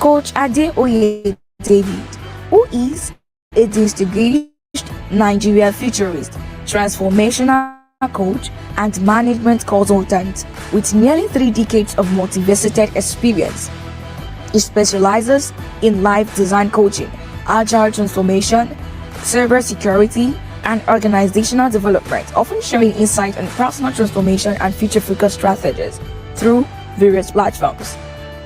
Coach Adeoye David, who is a distinguished Nigerian futurist, transformational coach, and management consultant with nearly 3 decades of multifaceted experience. He specializes in life design coaching, agile transformation, cybersecurity, and organizational development, often sharing insight on personal transformation and future-focused strategies through various platforms.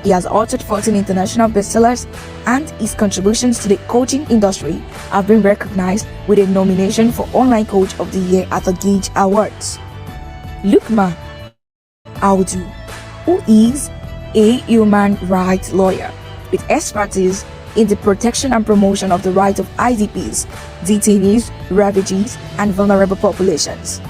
He has authored 14 international bestsellers, and his contributions to the coaching industry have been recognized with a nomination for Online Coach of the Year at the Gage Awards. Lukman Audu, who is a human rights lawyer with expertise in the protection and promotion of the rights of IDPs, detainees, refugees, and vulnerable populations.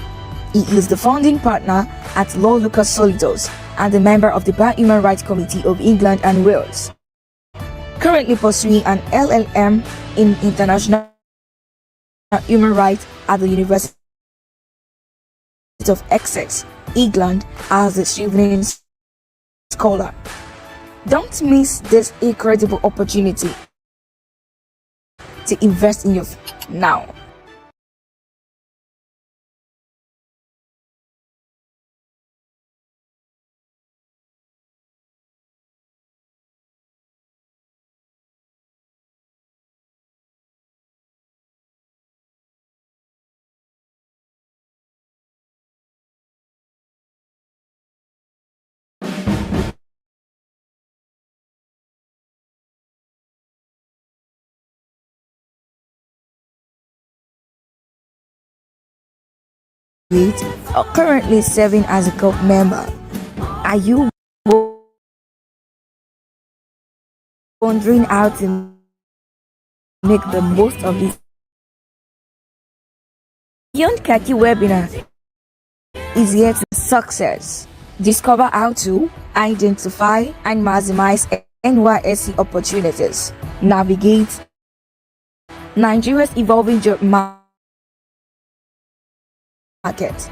He is the founding partner at Law Lucas Solitos and a member of the Bar Human Rights Committee of England and Wales. Currently pursuing an LLM in International Human Rights at the University of Essex, England, as a Chevening scholar. Don't miss this incredible opportunity to invest in your future now. Are currently serving as a club member. Are you wondering how to make the most of this Beyond Kaki webinar is yet success. Discover how to identify and maximize NYSC opportunities, navigate Nigeria's evolving job market,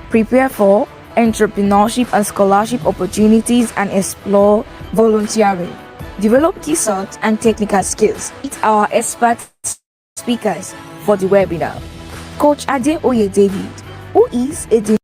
prepare for entrepreneurship and scholarship opportunities, and explore volunteering. Develop key soft and technical skills. Meet our expert speakers for the webinar. Coach Adeoye David, who is a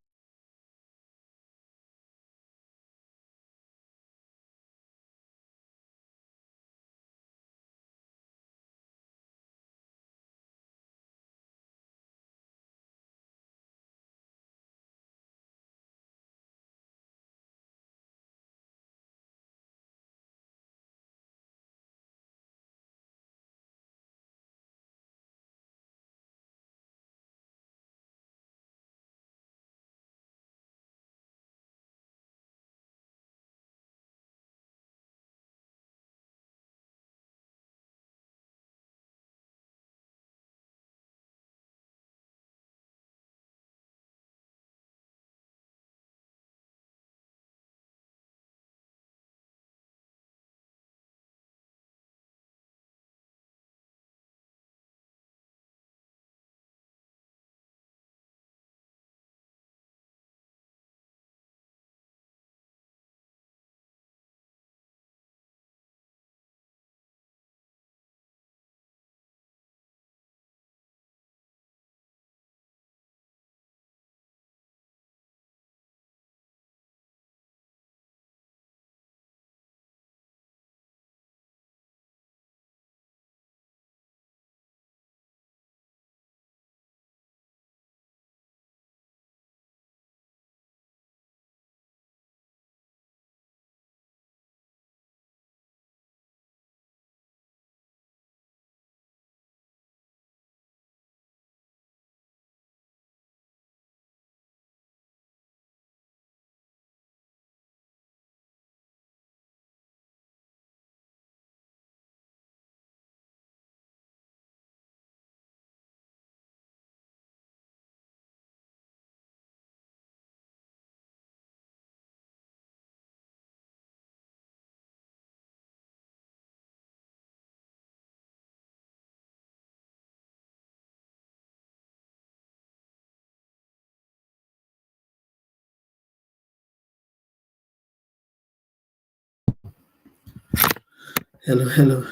Hello, hello.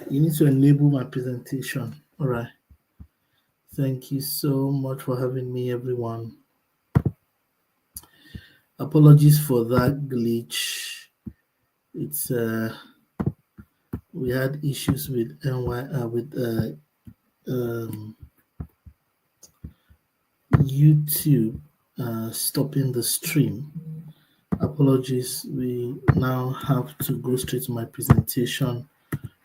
You need to enable my presentation. All right. Thank you so much for having me, everyone. Apologies for that glitch. It's we had issues with um, YouTube stopping the stream. Apologies. We now have to go straight to my presentation,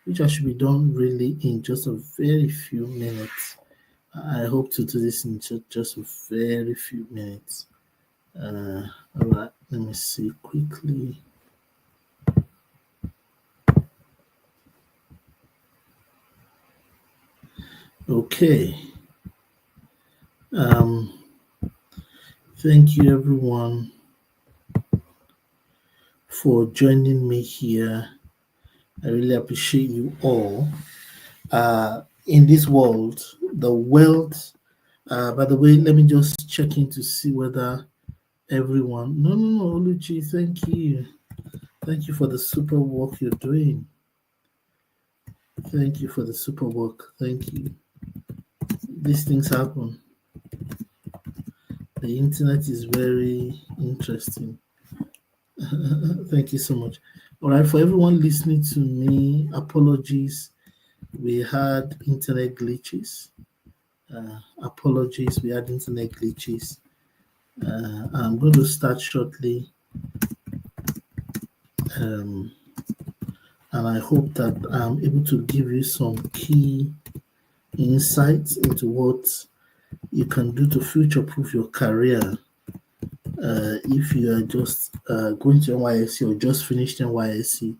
which I should be done really in just a very few minutes. I hope to do this in just a very few minutes. All right, let me see quickly. Okay. Um, thank you everyone for joining me here. I really appreciate you all. In this world, the wealth. By the way, let me just check in to see whether everyone. No, no, no, Oluchi. Thank you. Thank you for the super work you're doing. Thank you for the super work. Thank you. These things happen. The internet is very interesting. Thank you so much. All right, for everyone listening to me, apologies. We had internet glitches. Apologies, we had internet glitches. I'm going to start shortly, um, and I hope that I'm able to give you some key insights into what you can do to future proof your career. If you are just going to NYSC or just finished NYSC,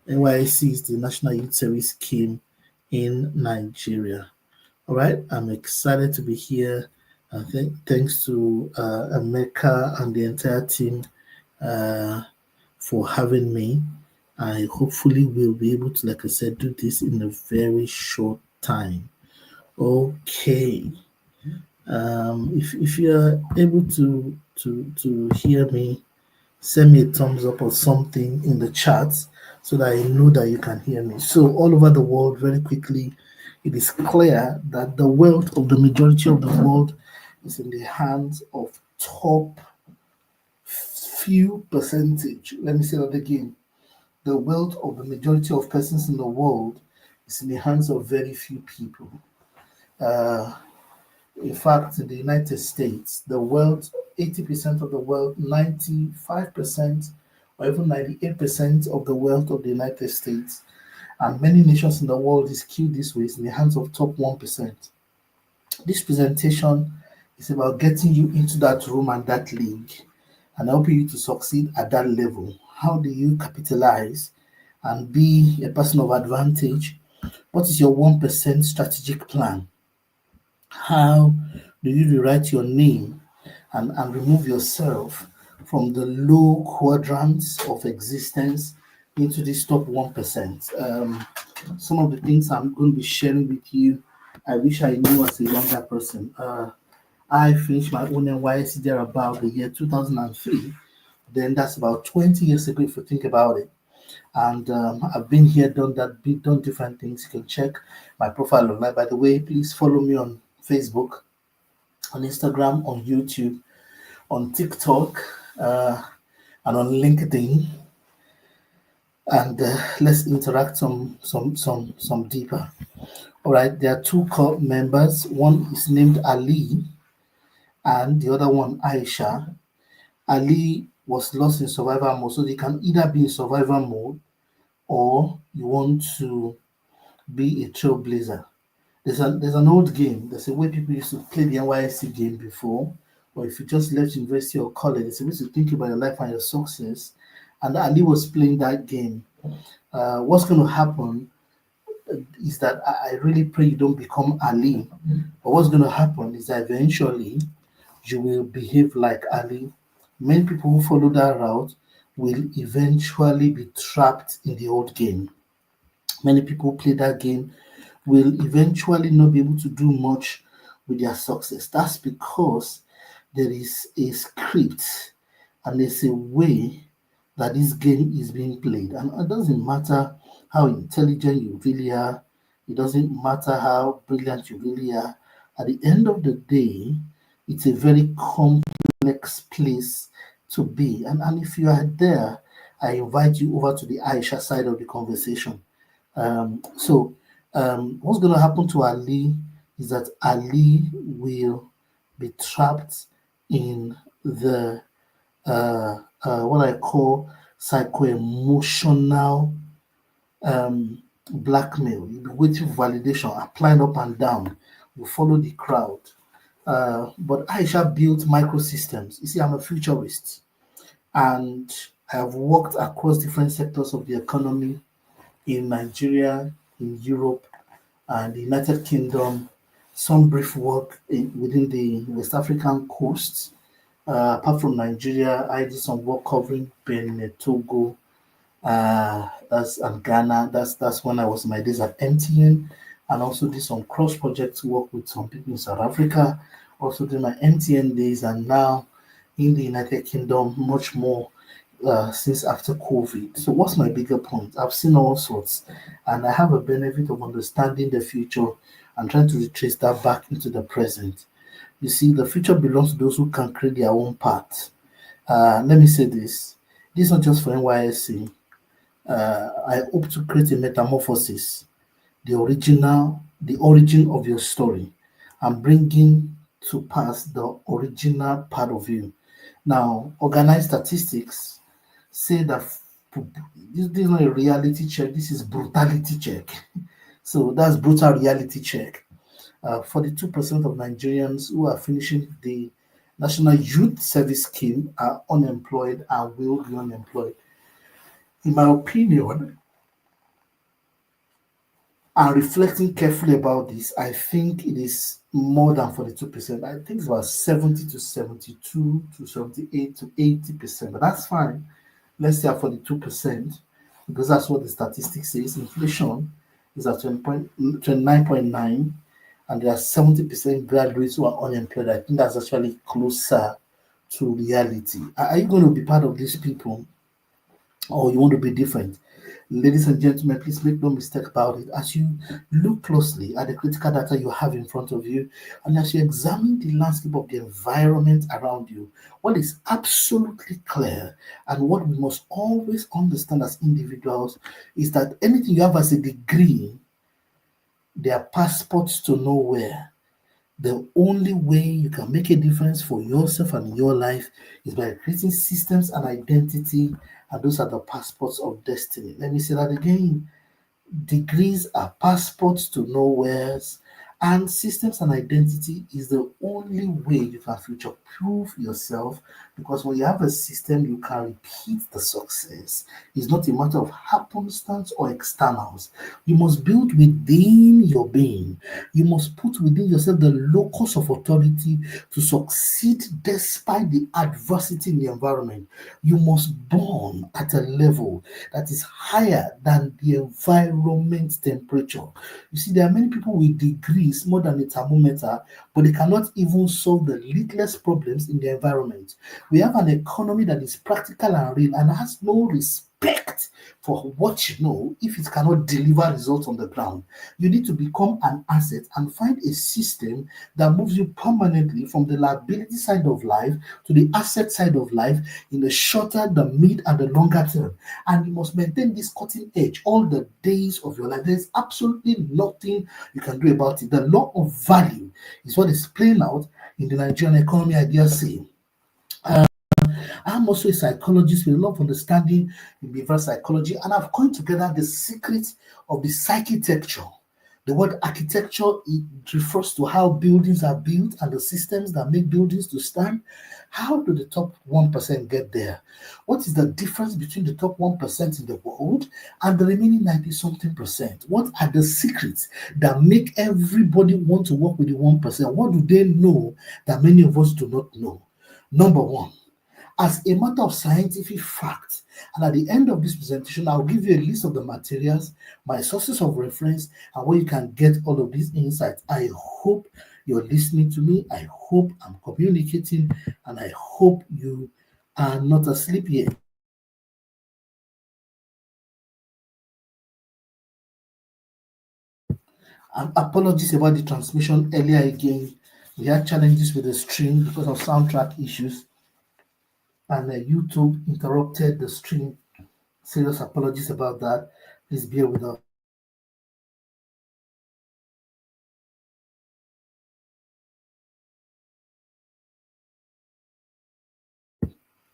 NYSC is the National Youth Service Scheme in Nigeria. All right, I'm excited to be here. Thanks to Emeka and the entire team uh, for having me. I hopefully will be able to, like I said, do this in a very short time. Okay. If you are able to hear me, send me a thumbs up or something in the chat so that I know that you can hear me. So, all over the world, very quickly, it is clear that the wealth of the majority of the world is in the hands of top few percentage. Let me say that again. The wealth of the majority of persons in the world is in the hands of very few people. Uh, In fact, in the United States, the wealth, 80% of the wealth, 95%, or even 98% of the wealth of the United States and many nations in the world is skewed this way, is in the hands of top 1%. This presentation is about getting you into that room and that league and helping you to succeed at that level. How do you capitalize and be a person of advantage? What is your 1% strategic plan? How do you rewrite your name and remove yourself from the low quadrants of existence into this top 1%? Some of the things I'm going to be sharing with you, I wish I knew as a younger person. I finished my own NYSC there about the year 2003. Then that's about 20 years ago, if you think about it. And I've been here, done that, done different things. You can check my profile online. By the way, please follow me on Facebook, on Instagram, on YouTube, on TikTok, and on LinkedIn, and let's interact some deeper. All right, there are two core members. One is named Ali, and the other one Aisha. Ali was lost in survival mode, so they can either be in survival mode or you want to be a trailblazer. There's an old game. There's a way people used to play the NYSC game before, or if you just left university or college, there's a way to think about your life and your success. And Ali was playing that game. What's going to happen is that I really pray you don't become Ali. But what's going to happen is that eventually you will behave like Ali. Many people who follow that route will eventually be trapped in the old game. Many people who play that game will eventually not be able to do much with their success. That's because there is a script and there's a way that this game is being played. And it doesn't matter how intelligent you really are. It doesn't matter how brilliant you really are. At the end of the day, it's a very complex place to be. And if you are there, I invite you over to the Aisha side of the conversation. What's going to happen to Ali is that Ali will be trapped in the what I call psycho-emotional blackmail. You'll be waiting for validation, applying up and down. You follow the crowd. But Aisha built microsystems. You see, I'm a futurist and I have worked across different sectors of the economy in Nigeria, in Europe, and the United Kingdom, some brief work within the West African coast. Apart from Nigeria, I did some work covering Benin, Togo, that's and Ghana. That's when I was in my days at MTN, and also did some cross project work with some people in South Africa. Also did my MTN days, and now in the United Kingdom, much more since after COVID. So, what's my bigger point? I've seen all sorts, and I have a benefit of understanding the future and trying to retrace that back into the present. You see, the future belongs to those who can create their own path. Let me say this. This is not just for NYSC. I hope to create a metamorphosis, the origin of your story, and bringing to pass the original part of you. Now, organized statistics say that this is not a reality check, this is brutality check. So that's brutal reality check. 42% of Nigerians who are finishing the National Youth Service Scheme are unemployed and will be unemployed. In my opinion, and reflecting carefully about this, I think it is more than 42%. I think it's about 70 to 72 to 78 to 80%, but that's fine. Let's say at 42%, because that's what the statistics says. Inflation is at 29.9, and there are 70% graduates who are unemployed. I think that's actually closer to reality. Are you going to be part of these people, or you want to be different? Ladies and gentlemen, please make no mistake about it. As you look closely at the critical data you have in front of you, and as you examine the landscape of the environment around you, what is absolutely clear and what we must always understand as individuals is that anything you have as a degree, they are passports to nowhere. The only way you can make a difference for yourself and your life is by creating systems and identity, and those are the passports of destiny. Let me say that again. Degrees are passports to nowheres, and systems and identity is the only way you can future proof yourself, because when you have a system, you can repeat the success. It's not a matter of happenstance or externals. You must build within your being. You must put within yourself the locus of authority to succeed despite the adversity in the environment. You must burn at a level that is higher than the environment temperature. You see, there are many people with degrees more than a thermometer, but they cannot even solve the littlest problems in the environment. We have an economy that is practical and real and has no respect for what you know if it cannot deliver results on the ground. You need to become an asset and find a system that moves you permanently from the liability side of life to the asset side of life in the shorter, the mid, and the longer term. And you must maintain this cutting edge all the days of your life. There's absolutely nothing you can do about it. The law of value is what is playing out in the Nigerian economy, I dare say. I'm also a psychologist with a lot of understanding in behavioral psychology, and I've coined together the secret of the architecture. The word architecture, it refers to how buildings are built and the systems that make buildings to stand. How do the top 1% get there? What is the difference between the top 1% in the world and the remaining 90 something percent? What are the secrets that make everybody want to work with the 1%? What do they know that many of us do not know? Number one, as a matter of scientific fact, and at the end of this presentation, I'll give you a list of the materials, my sources of reference, and where you can get all of these insights. I hope you're listening to me. I hope I'm communicating, and I hope you are not asleep yet. Apologies about the transmission earlier again. We had challenges with the stream because of soundtrack issues, and YouTube interrupted the stream. Serious apologies about that. Please bear with us.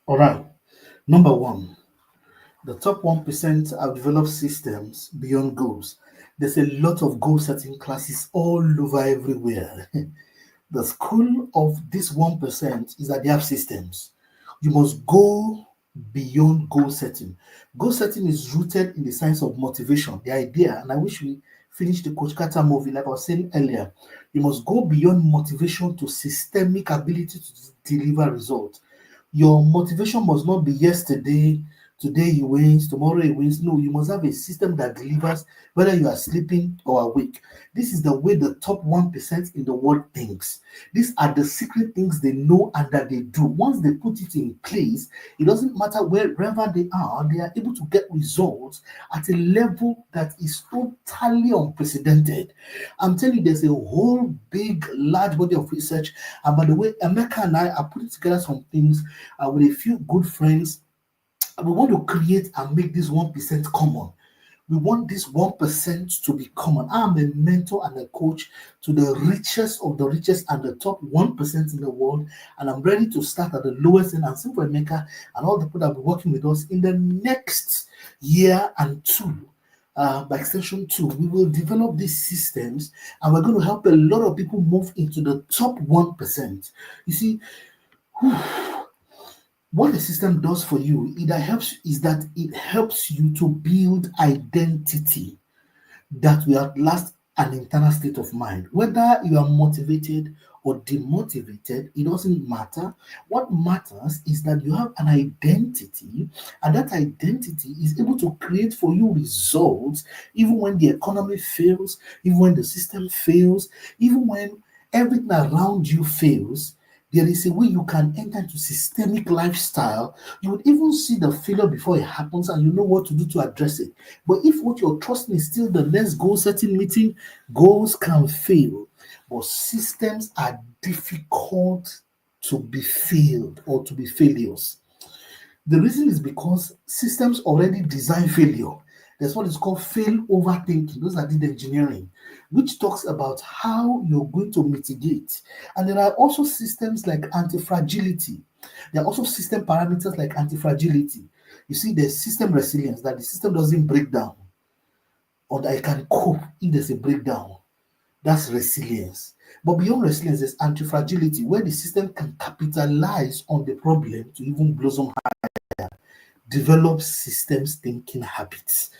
All right. Number one, the top 1% have developed systems beyond goals. There's a lot of goal setting classes all over everywhere. The school of this 1% is that they have systems. You must go beyond goal setting. Goal setting is rooted in the science of motivation, the idea, and I wish we finished the Coach Carter movie, like I was saying earlier. You must go beyond motivation to systemic ability to deliver results. Your motivation must not be yesterday, today he wins, tomorrow he wins. No, you must have a system that delivers whether you are sleeping or awake. This is the way the top 1% in the world thinks. These are the secret things they know and that they do. Once they put it in place, it doesn't matter wherever they are able to get results at a level that is totally unprecedented. I'm telling you, there's a whole big, large body of research. And by the way, Emeka and I are putting together some things with a few good friends. We want to create and make this 1% common. We want this 1% to be common. I'm a mentor and a coach to the richest of the richest and the top 1% in the world. And I'm ready to start at the lowest end and see for Emeka and all the people that will be working with us in the next year and two. By extension 2, we will develop these systems and we're going to help a lot of people move into the top 1%. You see, what the system does for you, it helps you to build identity that will outlast an internal state of mind. Whether you are motivated or demotivated, it doesn't matter. What matters is that you have an identity, and that identity is able to create for you results, even when the economy fails, even when the system fails, even when everything around you fails. There is a way you can enter into systemic lifestyle. You would even see the failure before it happens and you know what to do to address it. But if what you're trusting is still the next goal setting meeting, goals can fail. But systems are difficult to be failed or to be failures. The reason is because systems already design failure. There's what is called fail overthinking. Those are the engineering, which talks about how you're going to mitigate. And there are also systems like anti-fragility. There are also system parameters like anti-fragility. You see, there's system resilience, that the system doesn't break down, or that it can cope if there's a breakdown. That's resilience. But beyond resilience, there's anti-fragility, where the system can capitalize on the problem to even blossom. Develop systems thinking habits,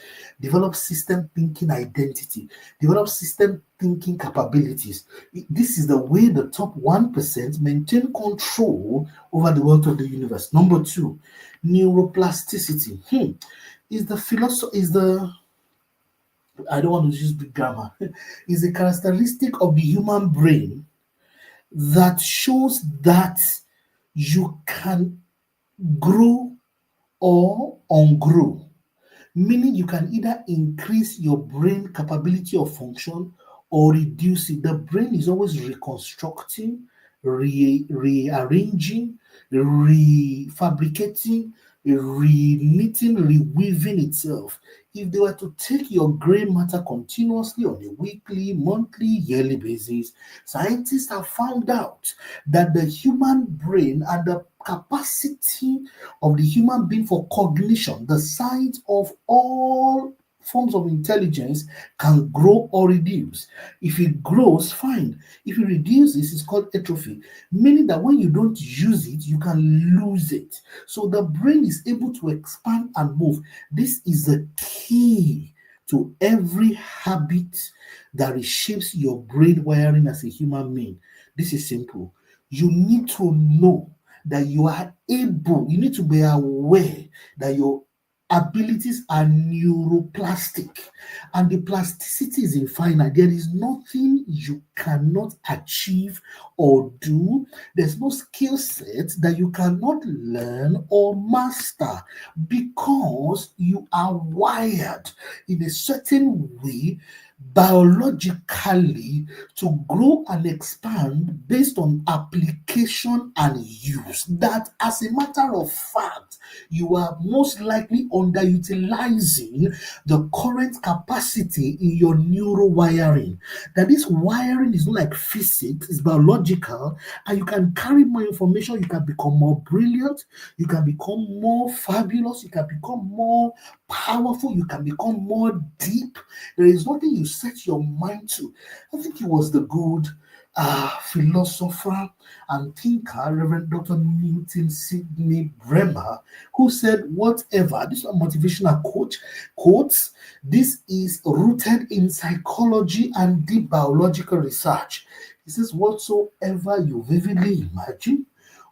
develop system thinking identity, develop system thinking capabilities. This is the way the top 1% maintain control over the wealth of the universe. Number 2, neuroplasticity. Is the philosophy is the I don't want to use big grammar. Is a characteristic of the human brain that shows that you can grow or ungrow, meaning you can either increase your brain capability of function or reduce it. The brain is always reconstructing, rearranging, refabricating, reknitting, reweaving itself. If they were to take your gray matter continuously on a weekly, monthly, yearly basis, scientists have found out that the human brain and the capacity of the human being for cognition, the science of all forms of intelligence, can grow or reduce. If it grows, fine. If it reduces, it's called atrophy, meaning that when you don't use it, you can lose it. So the brain is able to expand and move. This is the key to every habit that reshapes your brain wiring as a human being. This is simple. You need to know that you are able, you need to be aware that your abilities are neuroplastic and the plasticity is infinite. There is nothing you cannot achieve or do. There's no skill set that you cannot learn or master because you are wired in a certain way biologically to grow and expand based on application and use. That, as a matter of fact, you are most likely underutilizing the current capacity in your neural wiring. That this wiring is not like physics, it's biological, and you can carry more information, you can become more brilliant, you can become more fabulous, you can become more powerful, you can become more deep. There is nothing you set your mind to. I think it was the good philosopher and thinker, Reverend Dr. Newton Sidney Bremer, who said, whatever, this is a motivational quotes, this is rooted in psychology and deep biological research. He says, whatsoever you vividly imagine,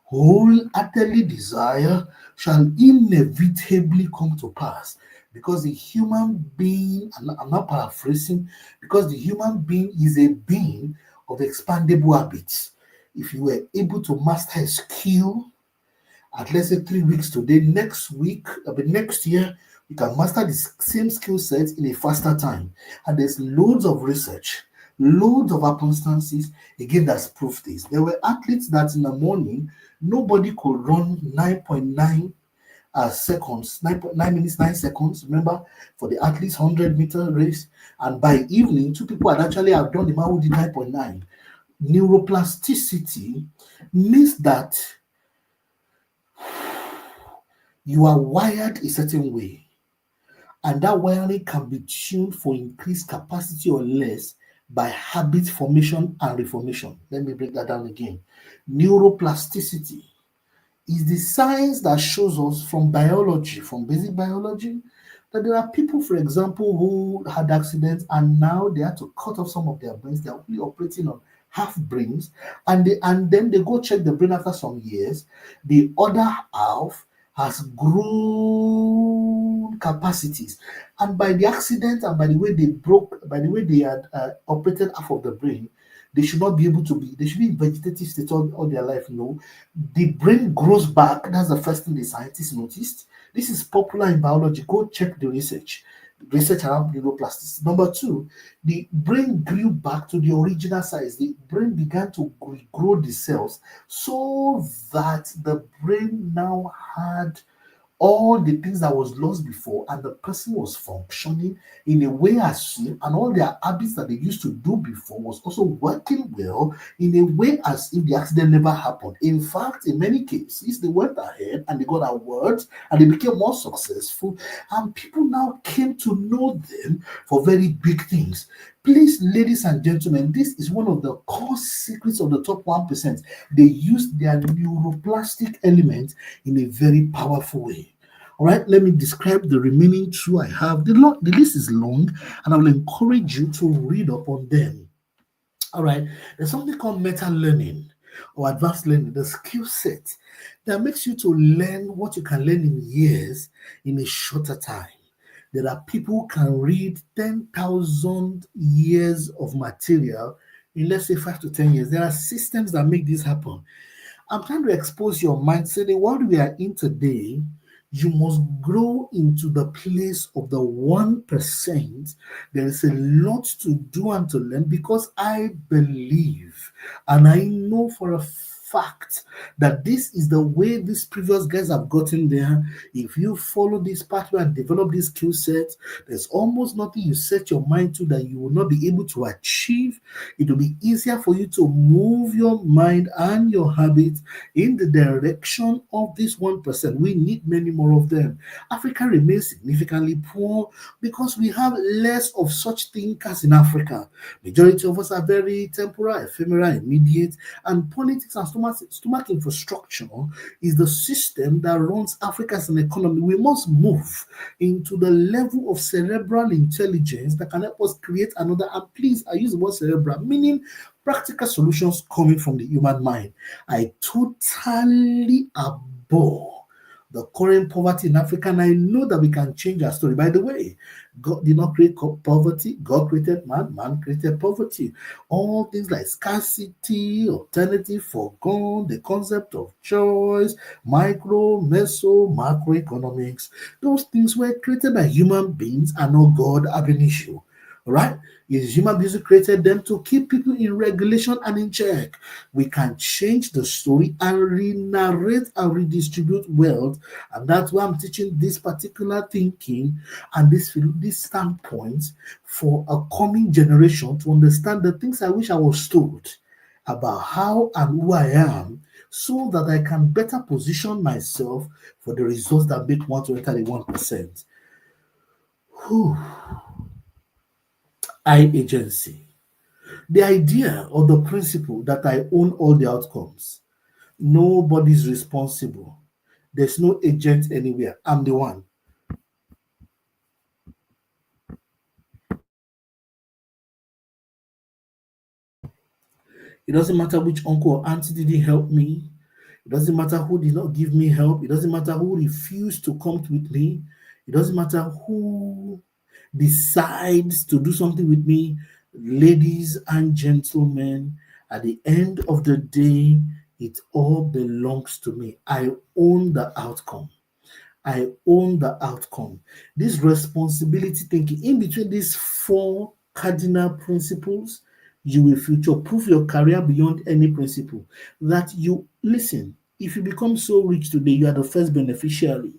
wholeheartedly desire, shall inevitably come to pass. Because the human being, and I'm not paraphrasing, because the human being is a being of expandable habits. If you were able to master a skill at, let's say, 3 weeks today, next week, next year, you can master the same skill set in a faster time. And there's loads of research, loads of circumstances, again, that's proof this. There were athletes that in the morning, nobody could run 9.9 seconds, 9 minutes, 9 seconds, remember, for the athletes 100-meter race. And by evening, two people had actually outdone the man who did 9.9. Neuroplasticity means that you are wired a certain way, and that wiring can be tuned for increased capacity or less by habit formation and reformation. Let me break that down again. Neuroplasticity is the science that shows us from biology, from basic biology, that there are people, for example, who had accidents and now they had to cut off some of their brains. They are only operating on half brains, and then they go check the brain after some years. The other half has grown capacities, and by the accident and by the way they had operated half of the brain, they should not be able to be, they should be in vegetative state all their life. No, the brain grows back. That's the first thing the scientists noticed. This is popular in biology. Go check the research around neuroplasticity. Number two, the brain grew back to the original size. The brain began to grow the cells so that the brain now had all the things that was lost before, and the person was functioning in a way as if, and all their habits that they used to do before was also working well in a way as if the accident never happened. In fact, in many cases, they went ahead and they got awards and they became more successful, and people now came to know them for very big things. Please, ladies and gentlemen, this is one of the core secrets of the top 1%. They use their neuroplastic element in a very powerful way. All right, let me describe the remaining two I have. The list is long, and I will encourage you to read up on them. All right, there's something called meta learning or advanced learning, the skill set that makes you to learn what you can learn in years in a shorter time. There are people who can read 10,000 years of material in, let's say, 5 to 10 years. There are systems that make this happen. I'm trying to expose your mind. Say the world we are in today, you must grow into the place of the 1%. There is a lot to do and to learn, because I believe and I know for a fact that this is the way these previous guys have gotten there. If you follow this pathway and develop this skill set, there's almost nothing you set your mind to that you will not be able to achieve. It will be easier for you to move your mind and your habits in the direction of this 1%. We need many more of them. Africa remains significantly poor because we have less of such thinkers in Africa. Majority of us are very temporal, ephemeral, immediate, and politics and stomach infrastructure is the system that runs Africa as an economy. We must move into the level of cerebral intelligence that can help us create another, and please, I use the word cerebral, meaning practical solutions coming from the human mind. I totally abhor the current poverty in Africa, and I know that we can change our story. By the way, God did not create poverty. God created man. Man created poverty. All things like scarcity, alternative, forgone, the concept of choice, micro, meso, macroeconomics, those things were created by human beings and not God ab initio. right? It's human beings who created them to keep people in regulation and in check. We can change the story and re-narrate and redistribute wealth. And that's why I'm teaching this particular thinking and this standpoint for a coming generation to understand the things I wish I was told about how and who I am, so that I can better position myself for the results that make one to enter the 1%. Whew. I agency. The idea or the principle that I own all the outcomes. Nobody's responsible. There's no agent anywhere. I'm the one. It doesn't matter which uncle or auntie didn't help me. It doesn't matter who did not give me help. It doesn't matter who refused to come with me. It doesn't matter who decides to do something with me. Ladies and gentlemen, at the end of the day, it all belongs to me. I own the outcome. I own the outcome. This responsibility thinking, in between these four cardinal principles, you will future proof your career beyond any principle. That you listen, if you become so rich today, you are the first beneficiary.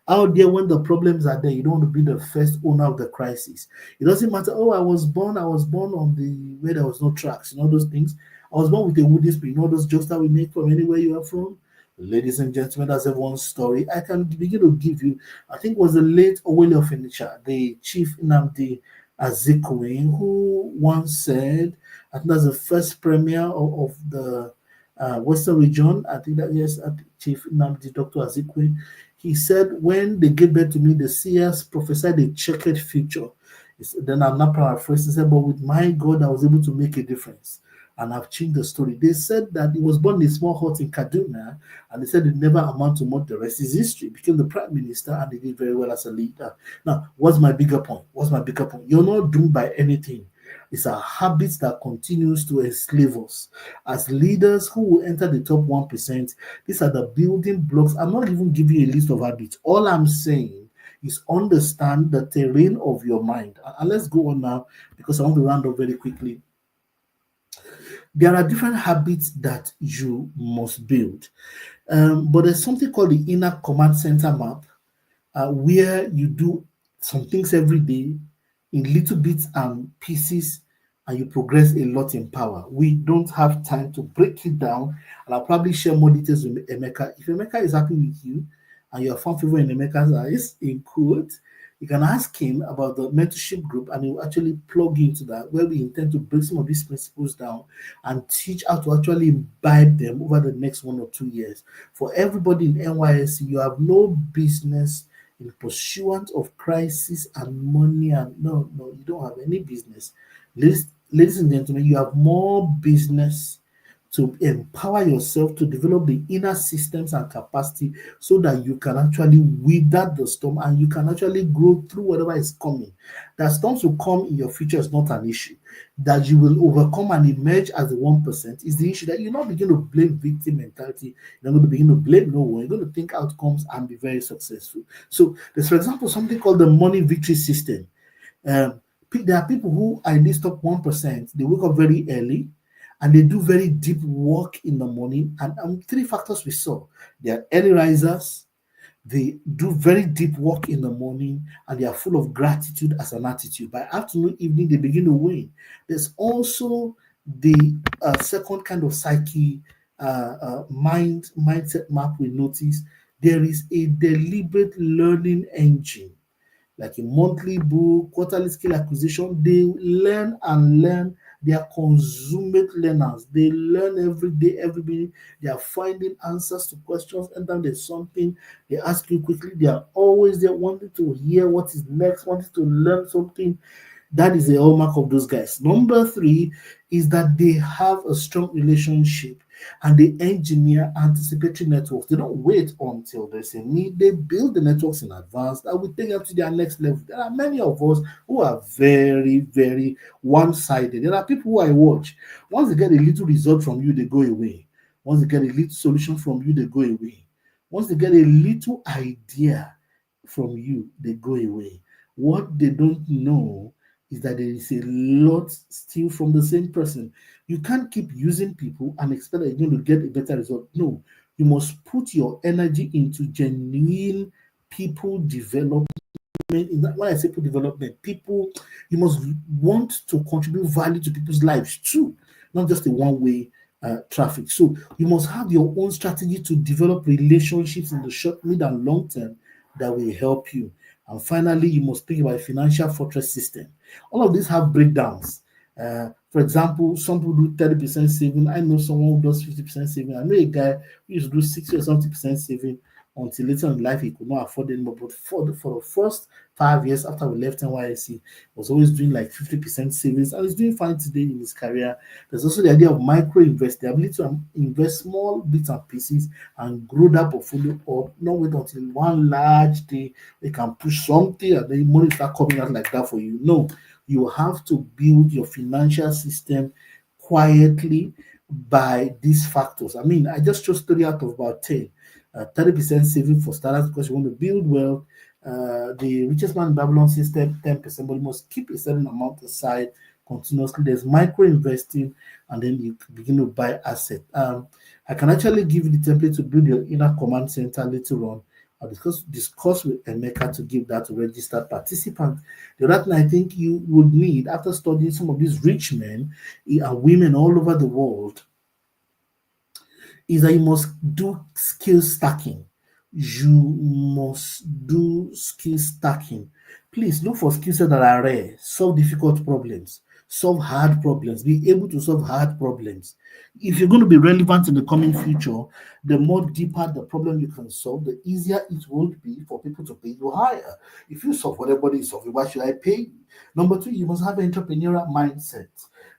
Out there, when the problems are there, you don't want to be the first owner of the crisis. It doesn't matter. Oh, I was born on the where there was no tracks, those things. I was born with a wooden spoon, those jokes that we make from anywhere you are from. Ladies and gentlemen, that's everyone's story. I can begin to give you, I think it was the late Owele of Onitsha, the Chief Nnamdi Azikiwe, who once said, I think that's the first premier of the Western region. I think that, yes, Chief Nnamdi Dr. Azikiwe. He said, when they gave birth to me, the seers prophesied a checkered future. Then I'm not paraphrasing, he said, but with my God, I was able to make a difference. And I've changed the story. They said that he was born in a small hut in Kaduna, and they said it never amounted to much. The rest is history. He became the prime minister, and he did very well as a leader. Now, what's my bigger point? You're not doomed by anything. It's a habit that continues to enslave us. As leaders who will enter the top 1%, these are the building blocks. I'm not even giving you a list of habits. All I'm saying is understand the terrain of your mind. And let's go on now, because I want to round up very quickly. There are different habits that you must build. But there's something called the inner command center map, where you do some things every day in little bits and pieces, and you progress a lot in power. We don't have time to break it down, and I'll probably share more details with Emeka. If Emeka is happy with you and you have found favor in Emeka's eyes, in quote, you can ask him about the mentorship group, and he will actually plug into that, where we intend to break some of these principles down and teach how to actually imbibe them over the next 1 or 2 years. For everybody in NYSC, you have no business in pursuant of crisis and money, and no, you don't have any business. Ladies and gentlemen, you have more business to empower yourself to develop the inner systems and capacity, so that you can actually weather the storm and you can actually grow through whatever is coming. That storms will come in your future is not an issue. That you will overcome and emerge as the 1% is the issue. That you not begin to blame victim mentality. You're not going to begin to blame no one. You're going to think outcomes and be very successful. So there's, for example, something called the money victory system. There are people who are in this top 1%. They wake up very early and they do very deep work in the morning. And three factors we saw: they are early risers, they do very deep work in the morning, and they are full of gratitude as an attitude. By afternoon, evening, they begin to wane. There's also the second kind of psyche mindset map we notice. There is a deliberate learning engine, like a monthly book, quarterly skill acquisition. They learn and learn. They are consummate learners. They learn every day, every minute. They are finding answers to questions. And then there's something they ask you quickly. They are always there, wanting to hear what is next, wanting to learn something. That is the hallmark of those guys. Number three is that they have a strong relationship and they engineer anticipatory networks. They don't wait until there's a need. They build the networks in advance that will take them to their next level. There are many of us who are very, very one-sided. There are people who I watch. Once they get a little result from you, they go away. Once they get a little solution from you, they go away. Once they get a little idea from you, they go away. What they don't know is that there is a lot still from the same person. You can't keep using people and expect that you're going to get a better result. No, you must put your energy into genuine people development. In that, when I say people development, people, you must want to contribute value to people's lives too, not just a one-way traffic. So you must have your own strategy to develop relationships in the short, mid, and long term that will help you. And finally, you must think about a financial fortress system. All of these have breakdowns. For example, some people do 30% saving. I know someone who does 50% saving. I know a guy who used to do 60 or 70% saving until later in life he could not afford it anymore. But for the first 5 years after we left NYSC, was always doing like 50% savings and he's doing fine today in his career. There's also the idea of micro invest, the ability to invest small bits and pieces and grow that portfolio up, not wait until one large day they can push something and then money start coming out like that for you. No, you have to build your financial system quietly by these factors. I mean, I just chose 3 out of about 10. 30% saving for starters because you want to build wealth. The richest man in Babylon system, 10%, but you must keep a certain amount aside continuously. There's micro investing, and then you begin to buy asset. I can actually give you the template to build your inner command center later on. I'll discuss with Emeka to give that to registered participants. The other thing I think you would need after studying some of these rich men and women all over the world is that you must do skill stacking. You must do skill stacking. Please look for skills that are rare, solve difficult problems, solve hard problems, be able to solve hard problems. If you're going to be relevant in the coming future, the more deeper the problem you can solve, the easier it will be for people to pay you higher. If you solve what everybody is solving, why should I pay you? Number two, you must have an entrepreneurial mindset,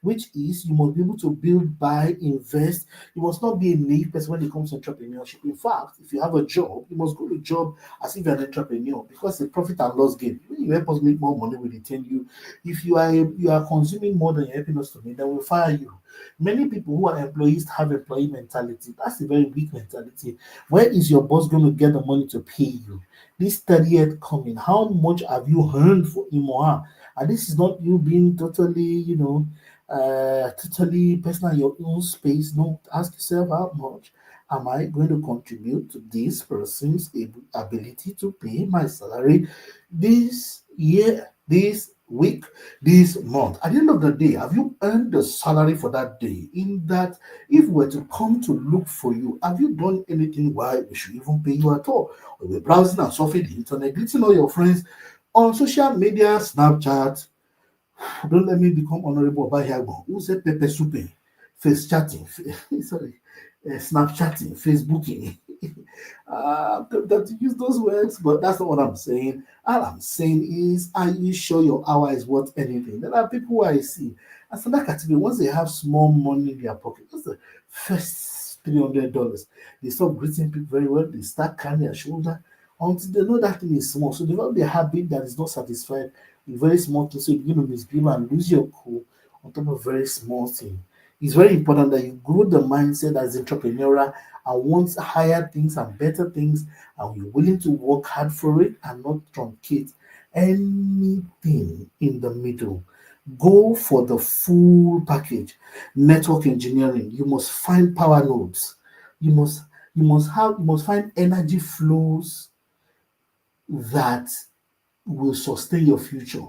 which is you must be able to build, buy, invest. You must not be a naive person when it comes to entrepreneurship. In fact, if you have a job, you must go to job as if you're an entrepreneur because it's a profit and loss game. When you help us make more money, we retain you. If you are consuming more than you're helping us to make, then we'll fire you. Many people who are employees have employee mentality. That's a very weak mentality. Where is your boss going to get the money to pay you? This 30th coming, how much have you earned for Imoha? And this is not you being totally, totally personal, your own space. No, ask yourself how much am I going to contribute to this person's ability to pay my salary this year, this week, this month. At the end of the day, have you earned the salary for that day? In that, if we were to come to look for you, have you done anything why we should even pay you at all? Or we're browsing and surfing the internet, greeting all your friends on social media, Snapchat. Don't let me become honorable by here. Who said Pepe Soupe? Face chatting, sorry, Snapchatting, Facebooking. That use those words, but that's not what I'm saying. All I'm saying is, are you sure your hour is worth anything? There are people who I see, as in that category, once they have small money in their pocket, that's the first $300. They stop greeting people very well, they start carrying their shoulder until they know that thing is small. So develop the habit that is not satisfied with very small things. So you begin to misbehave and lose your cool on top of very small thing. It's very important that you grow the mindset as entrepreneurial and want higher things and better things, and you're willing to work hard for it and not truncate anything in the middle. Go for the full package. Network engineering. You must find power nodes. You must find energy flows that will sustain your future.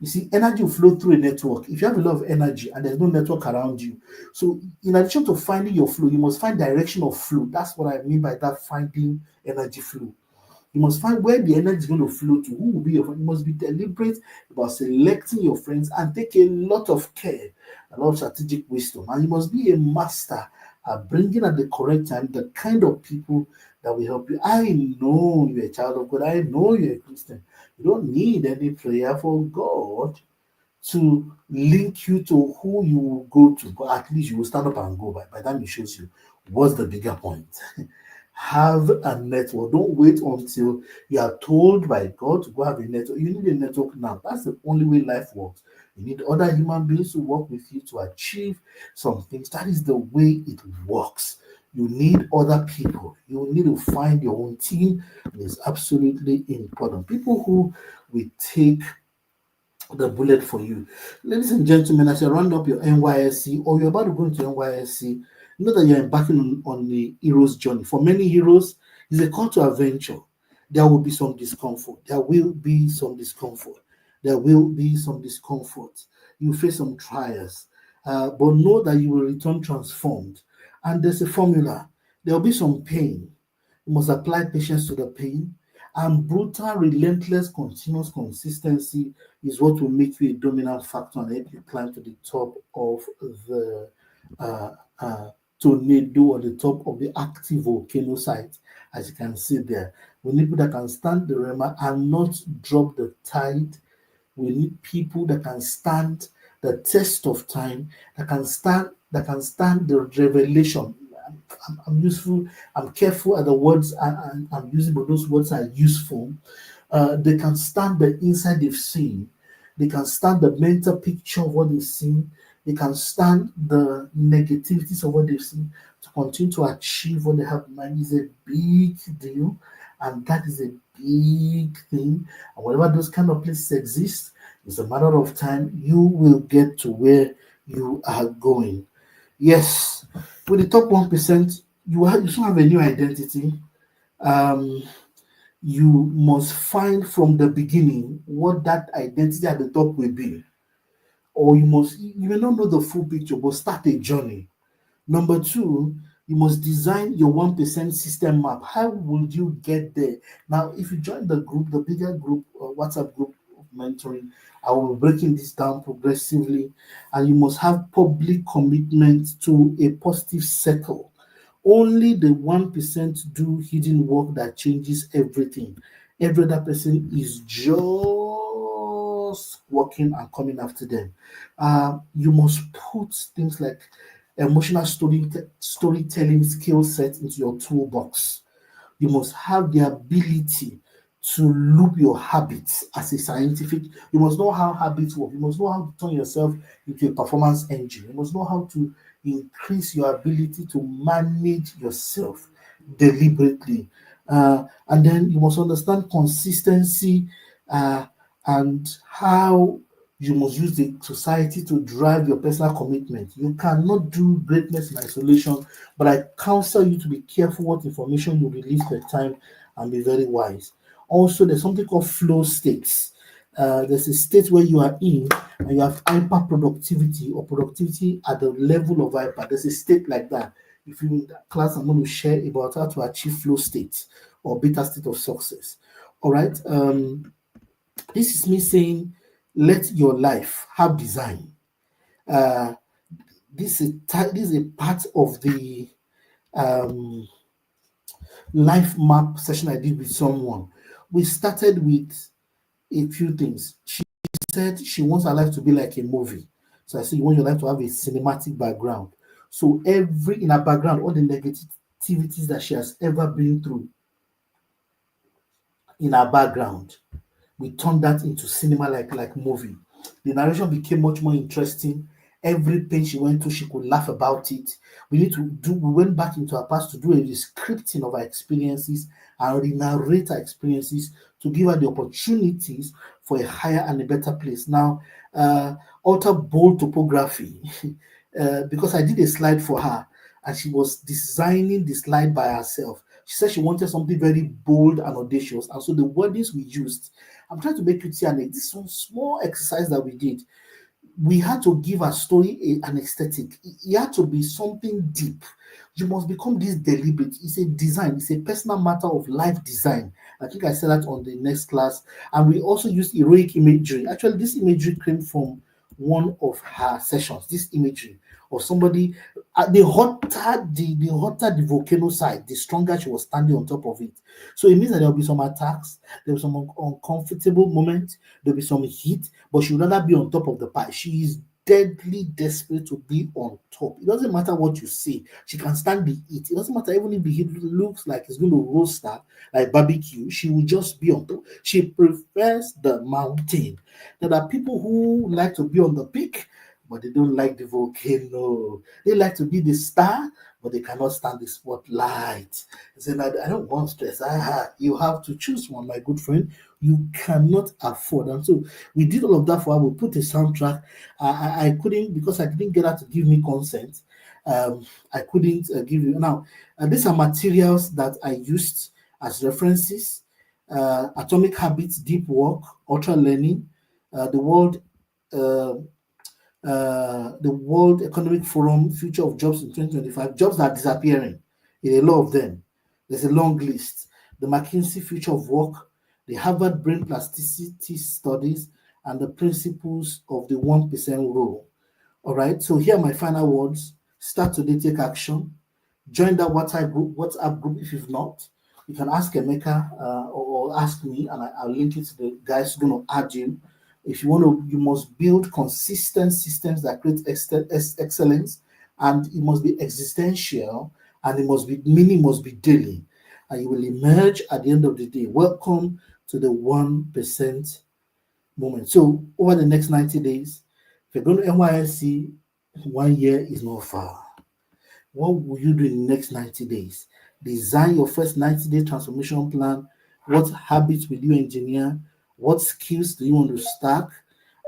You see, energy will flow through a network. If you have a lot of energy and there's no network around you, so in addition to finding your flow, you must find direction of flow. That's what I mean by that, finding energy flow. You must find where the energy is going to flow to. Who will be your friend? You must be deliberate about selecting your friends and take a lot of care, a lot of strategic wisdom. And you must be a master at bringing at the correct time the kind of people that will help you. I know you're a child of God. I know you're a Christian. You don't need any prayer for God to link you to who you will go to, but at least you will stand up and go by the time he shows you. What's the bigger point? Have a network. Don't wait until you are told by God to go have a network. You need a network now. That's the only way life works. You need other human beings to work with you to achieve some things. That is the way it works. You need other people. You need to find your own team. It is absolutely important. People who will take the bullet for you. Ladies and gentlemen, as you round up your NYSC or you're about to go into NYSC, know that you're embarking on the hero's journey. For many heroes, it's a call to adventure. There will be some discomfort. There will be some discomfort. There will be some discomfort. You face some trials, but know that you will return transformed. And there's a formula. There will be some pain. You must apply patience to the pain. And brutal, relentless, continuous consistency is what will make you a dominant factor and help you climb to the top of the uh, tornado or the top of the active volcano site, as you can see there. We need people that can stand the rema and not drop the tide. We need people that can stand the test of time, that can stand the revelation. I'm useful. I'm careful at the words I'm using, but those words are useful. They can stand the insight they've seen. They can stand the mental picture of what they've seen. They can stand the negativities of what they've seen to continue to achieve what they have in mind is a big deal, and that is a big thing. And whenever those kind of places exist, it's a matter of time you will get to where you are going. Yes, with the top 1%, you still have a new identity. Um, you must find from the beginning what that identity at the top will be. Or you may not know the full picture, but start a journey. Number two, you must design your 1% system map. How would you get there? Now, if you join the group, the bigger group, WhatsApp group of mentoring, I will be breaking this down progressively. And you must have public commitment to a positive circle. Only the 1% do hidden work that changes everything. Every other person is just working and coming after them. You must put things like emotional storytelling skill set into your toolbox. You must have the ability to loop your habits as a scientific. You must know how habits work. You must know how to turn yourself into a performance engine. You must know how to increase your ability to manage yourself deliberately. And then you must understand consistency and how you must use the society to drive your personal commitment. You cannot do greatness in isolation, but I counsel you to be careful what information you release per time and be very wise. Also, there's something called flow states. There's a state where you are in and you have hyper productivity or productivity at the level of hyper. There's a state like that. If you're in that class, I'm going to share about how to achieve flow state or beta state of success. All right. This is me saying, let your life have design. Uh, this is a part of the um, life map session I did with someone. We started with a few things. She said she wants her life to be like a movie. So I said, you want your life to have a cinematic background. So every in her background, all the negativities that she has ever been through in her background, we turned that into cinema like movie. The narration became much more interesting. Every pain she went through, she could laugh about it. We went back into our past to do a scripting of our experiences and re-narrate our experiences to give her the opportunities for a higher and a better place. Now, alter bold topography, because I did a slide for her and she was designing the slide by herself. She said she wanted something very bold and audacious, and so the wordings we used, I'm trying to make you see this one small exercise that we did. We had to give a story an aesthetic. It had to be something deep. You must become this deliberate. It's a design, it's a personal matter of life design. I think I said that on the next class. And we also used heroic imagery. Actually, this imagery came from one of her sessions, this imagery of somebody. The hotter the volcano side, the stronger she was standing on top of it. So it means that there'll be some attacks, there'll be some uncomfortable moments, there'll be some heat, but she would rather be on top of the pie. She is deadly desperate to be on top. It doesn't matter what you say, she can stand the heat. It doesn't matter even if the heat looks like it's going to roast her like barbecue, she will just be on top. She prefers the mountain. There are people who like to be on the peak, but they don't like the volcano. They like to be the star, but they cannot stand the spotlight. They say, I don't want stress. You have to choose one, my good friend. You cannot afford. And so we did all of that for her. We put a soundtrack. I couldn't, because I didn't get her to give me consent. I couldn't give you. Now, these are materials that I used as references. Atomic Habits, Deep Work, Ultra Learning, the uh, the World Economic Forum Future of Jobs in 2025. Jobs that are disappearing, in a lot of them. There's a long list. The McKinsey Future of Work, the Harvard Brain Plasticity Studies, and the Principles of the 1% Rule. All right, so here are my final words. Start today, take action. Join that WhatsApp group if you've not. You can ask Emeka or ask me, and I'll link it to the guys who are going to add you. If you want to, you must build consistent systems that create excellence, and it must be existential, and it must be meaning must be daily, and you will emerge at the end of the day. Welcome to the 1% moment. So over the next 90 days, if you're going to NYSC, 1 year is not far. What will you do in the next 90 days? Design your first 90-day transformation plan. What habits will you engineer? What skills do you want to stack?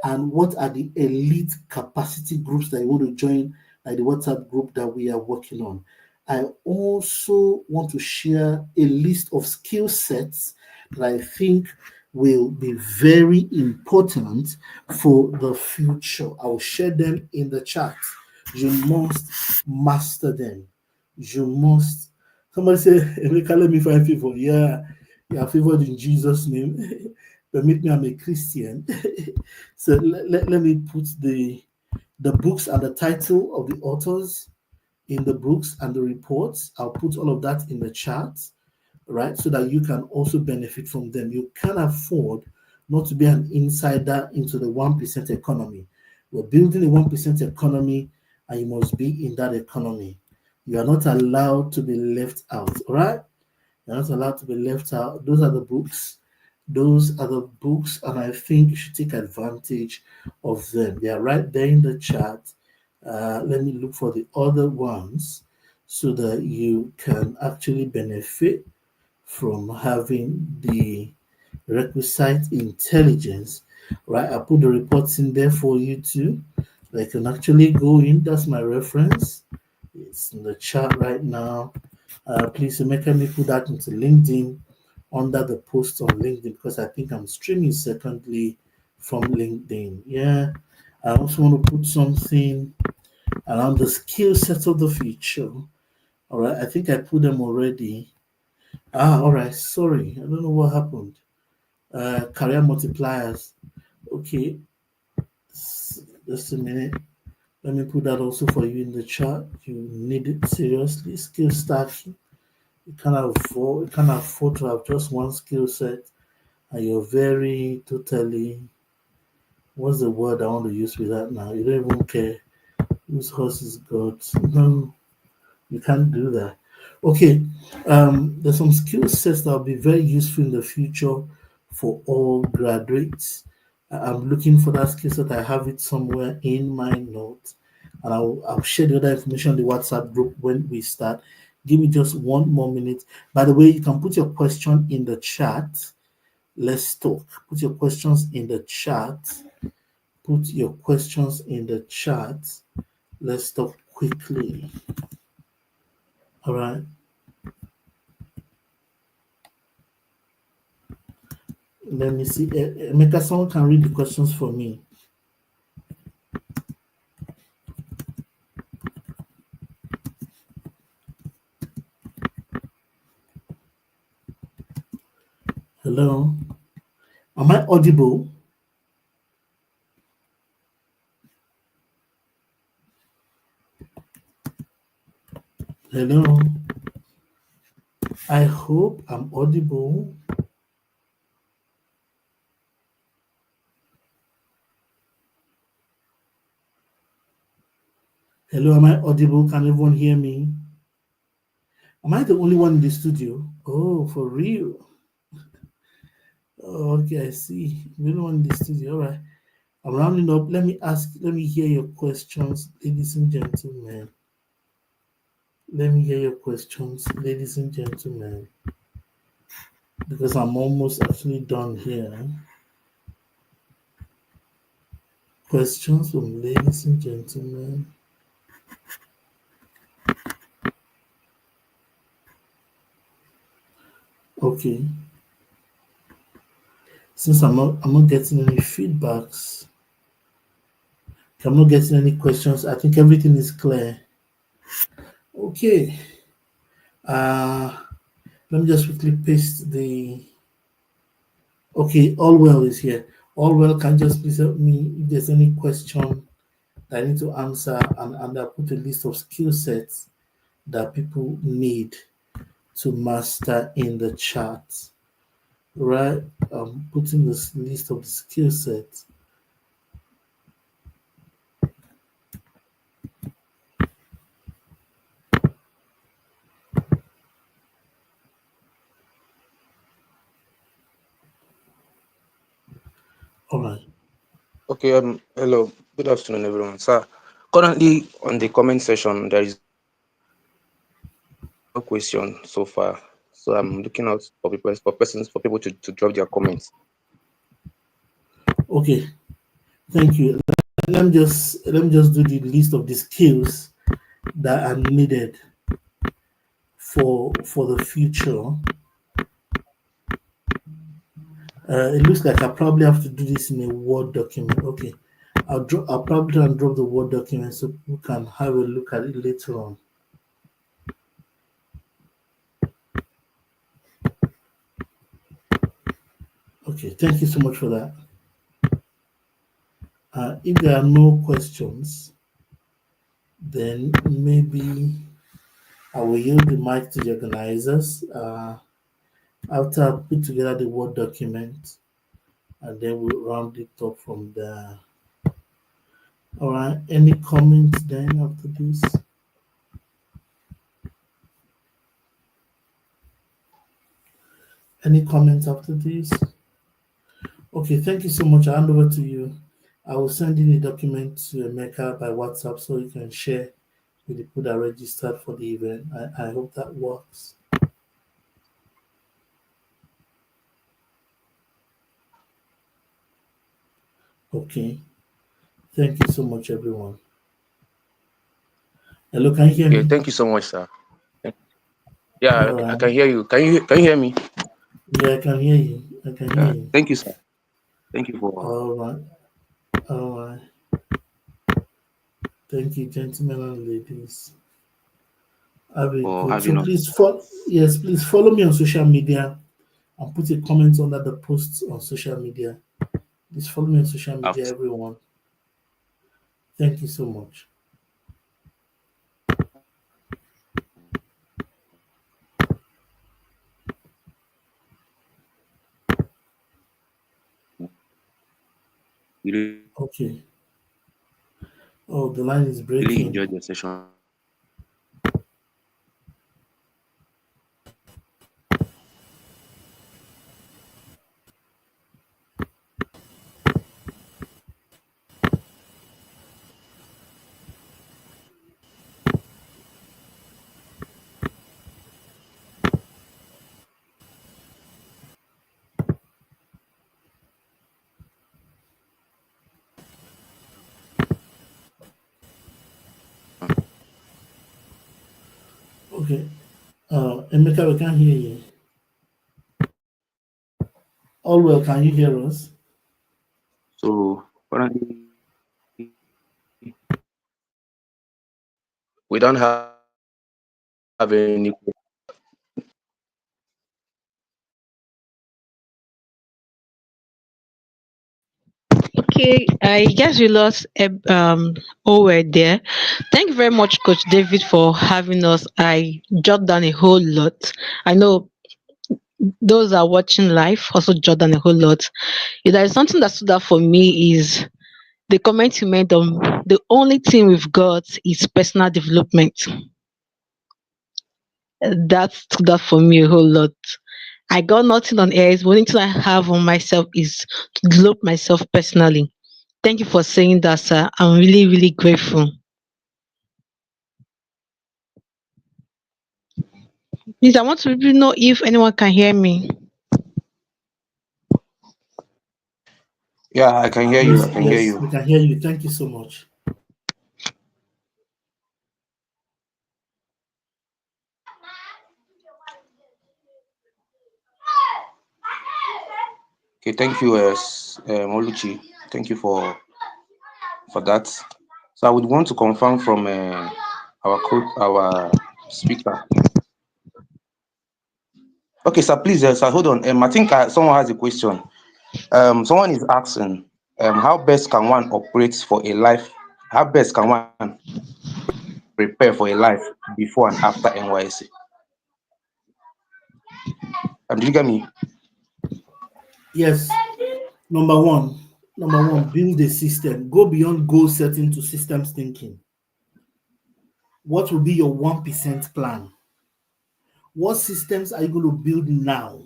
And what are the elite capacity groups that you want to join, like the WhatsApp group that we are working on? I also want to share a list of skill sets that I think will be very important for the future. I'll share them in the chat. You must master them. You must. Somebody say, Emeka, let me find favor. Yeah, you are favored in Jesus' name. Permit me, I'm a Christian. So let me put the books and the title of the authors in the books and the reports. I'll put all of that in the chat, right? So that you can also benefit from them. You can't afford not to be an insider into the 1% economy. We're building a 1% economy, and you must be in that economy. You are not allowed to be left out, all right? You're not allowed to be left out. Those are the books. Those are the books, and I think you should take advantage of them. They are right there in the chat. Let me look for the other ones so that you can actually benefit from having the requisite intelligence. Right, I put the reports in there for you too. They can actually go in. That's my reference. It's in the chat right now. Please make me put that into LinkedIn under the post on LinkedIn, because I think I'm streaming secondly from LinkedIn. Yeah, I also want to put something around the skill sets of the future. All right, I think I put them already. All right, sorry, I don't know what happened. Career multipliers. Okay, just a minute. Let me put that also for you in the chat. You need it seriously. Skill stacking. You can't afford to have just one skill set, and you're very totally. What's the word I want to use with that now? You don't even care whose horse is God. No, you can't do that. Okay, there's some skill sets that will be very useful in the future for all graduates. I'm looking for that skill set. I have it somewhere in my notes, and I'll share the other information on the WhatsApp group when we start. Give me just 1 more minute. By the way, you can put your question in the chat. Let's talk. Put your questions in the chat. Put your questions in the chat. Let's talk quickly. All right. Let me see. Emeka, someone can read the questions for me. Hello. Am I audible? Hello. I hope I'm audible. Hello, am I audible? Can everyone hear me? Am I the only one in the studio? Oh, for real? Oh, okay, I see. The only one in the studio. All right. I'm rounding up. Let me hear your questions, ladies and gentlemen. Let me hear your questions, ladies and gentlemen, because I'm almost actually done here. Questions from ladies and gentlemen. Okay. Since I'm not getting any feedbacks, I'm not getting any questions. I think everything is clear. Okay. Uh let me just quickly paste the. Okay, all well is here. All well, can just please help me if there's any question that I need to answer, and I put a list of skill sets that people need to master in the chat. Right? I'm putting this list of the skill sets. All right. Okay, hello, good afternoon, everyone. Sir, currently on the comment section, there is no question so far. So I'm looking out for people, for people to drop their comments. Okay. Thank you. Let me just do the list of the skills that are needed for the future. It looks like I probably have to do this in a Word document. Okay, I'll probably try and drop the Word document so people can have a look at it later on. Okay, thank you so much for that. If there are no questions, then maybe I will yield the mic to the organizers after I put together the Word document, and then we'll round it up from there. All right, any comments then after this? Any comments after this? Okay, thank you so much. I'll hand over to you. I will send in the document to Emeka by WhatsApp so you can share with the people that registered for the event. I hope that works. Okay. Thank you so much, everyone. Hello, can you hear Okay, me? thank you so much, sir. Yeah, All I right. can hear you. Can you hear me? Yeah, I can hear you. I can hear Yeah, you. thank you, sir. Thank you for. All right. All right. Thank you, gentlemen and ladies. Have a for good. So having us. please follow. Yes, please follow me on social media and put a comment under the posts on social media. Please follow me on social media, I've everyone. Thank you so much. really, Okay. Oh, the line is really breaking. enjoyed the session. Okay. Emeka, we can't hear you. All well, can you hear us? So currently, we don't have any. Okay, I guess we lost Owen there. Thank you very much, Coach David, for having us. I jot down a whole lot. I know those that are watching live also jot down a whole lot. If there is something that stood out for me is the comment you made on the only thing we've got is personal development. That stood out for me a whole lot. I got nothing on air. The only thing I have on myself is to develop myself personally. Thank you for saying that, sir. I'm really, really grateful. Please, I want to really know if anyone can hear me. Yeah, I can hear you. Yes, I can hear yes, you. we can hear you. Thank you so much. Okay, thank you, Oluchi. Thank you for that. So I would want to confirm from our speaker. Okay, sir, please, sir, hold on. I think someone has a question. Someone is asking, how best can one operate for a life? How best can one prepare for a life before and after NYSC? Did you get me? Yes, number one, build a system. Go beyond goal setting to systems thinking. What will be your 1% plan? What systems are you going to build now?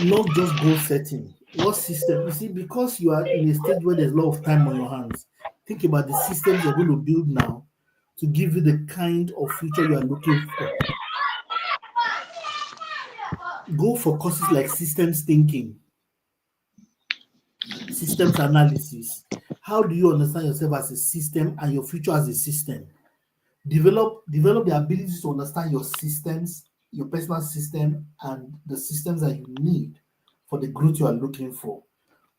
Not just goal setting. What system? You see, because you are in a stage where there's a lot of time on your hands, think about the systems you're going to build now to give you the kind of future you are looking for. Go for courses like systems thinking, systems analysis. How do you understand yourself as a system and your future as a system? Develop the ability to understand your systems, your personal system, and the systems that you need for the growth you are looking for.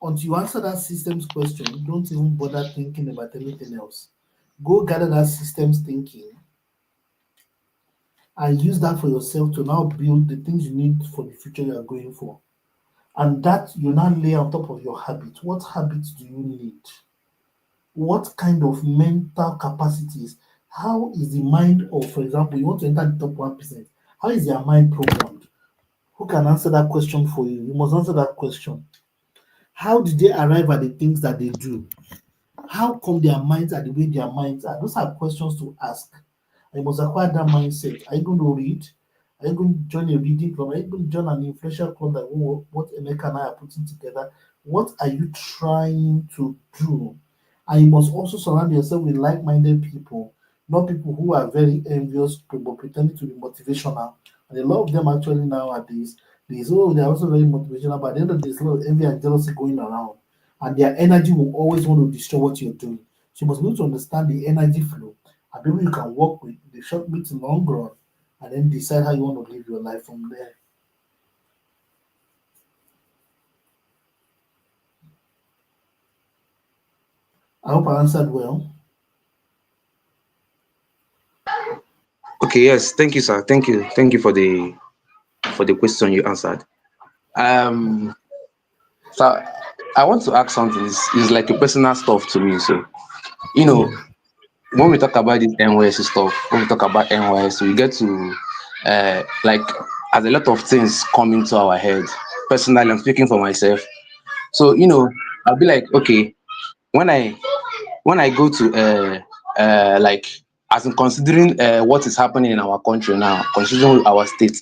Until you answer that systems question, don't even bother thinking about anything else. Go gather that systems thinking and use that for yourself to now build the things you need for the future you are going for. And that you now lay on top of your habit. What habits do you need? What kind of mental capacities? How is the mind of, for example, you want to enter the top 1%? How is your mind programmed? Who can answer that question for you? You must answer that question. How did they arrive at the things that they do? How come their minds are the way their minds are? Those are questions to ask. You must acquire that mindset. Are you going to read? Are you going to join a reading club? Are you going to join an influential club like what Emeka and I are putting together? What are you trying to do? And you must also surround yourself with like-minded people, not people who are very envious but pretending to be motivational. And a lot of them actually nowadays, they're also very motivational, but at the end of the day, there's a lot of envy and jealousy going around. And their energy will always want to destroy what you're doing. So you must be able to understand the energy flow and people you can work with the short, mid, to long run, and then decide how you want to live your life from there. I hope I answered well. Okay, yes, thank you, sir. Thank you for the question you answered. Um, so I want to ask something. It's like a personal stuff to me. So you Yeah. know, when we talk about this NYSC stuff, when we talk about NYSC, we get to like as a lot of things come into our head. Personally, I'm speaking for myself. So I'll be like, okay, when I go to like as in considering what is happening in our country now, considering our state,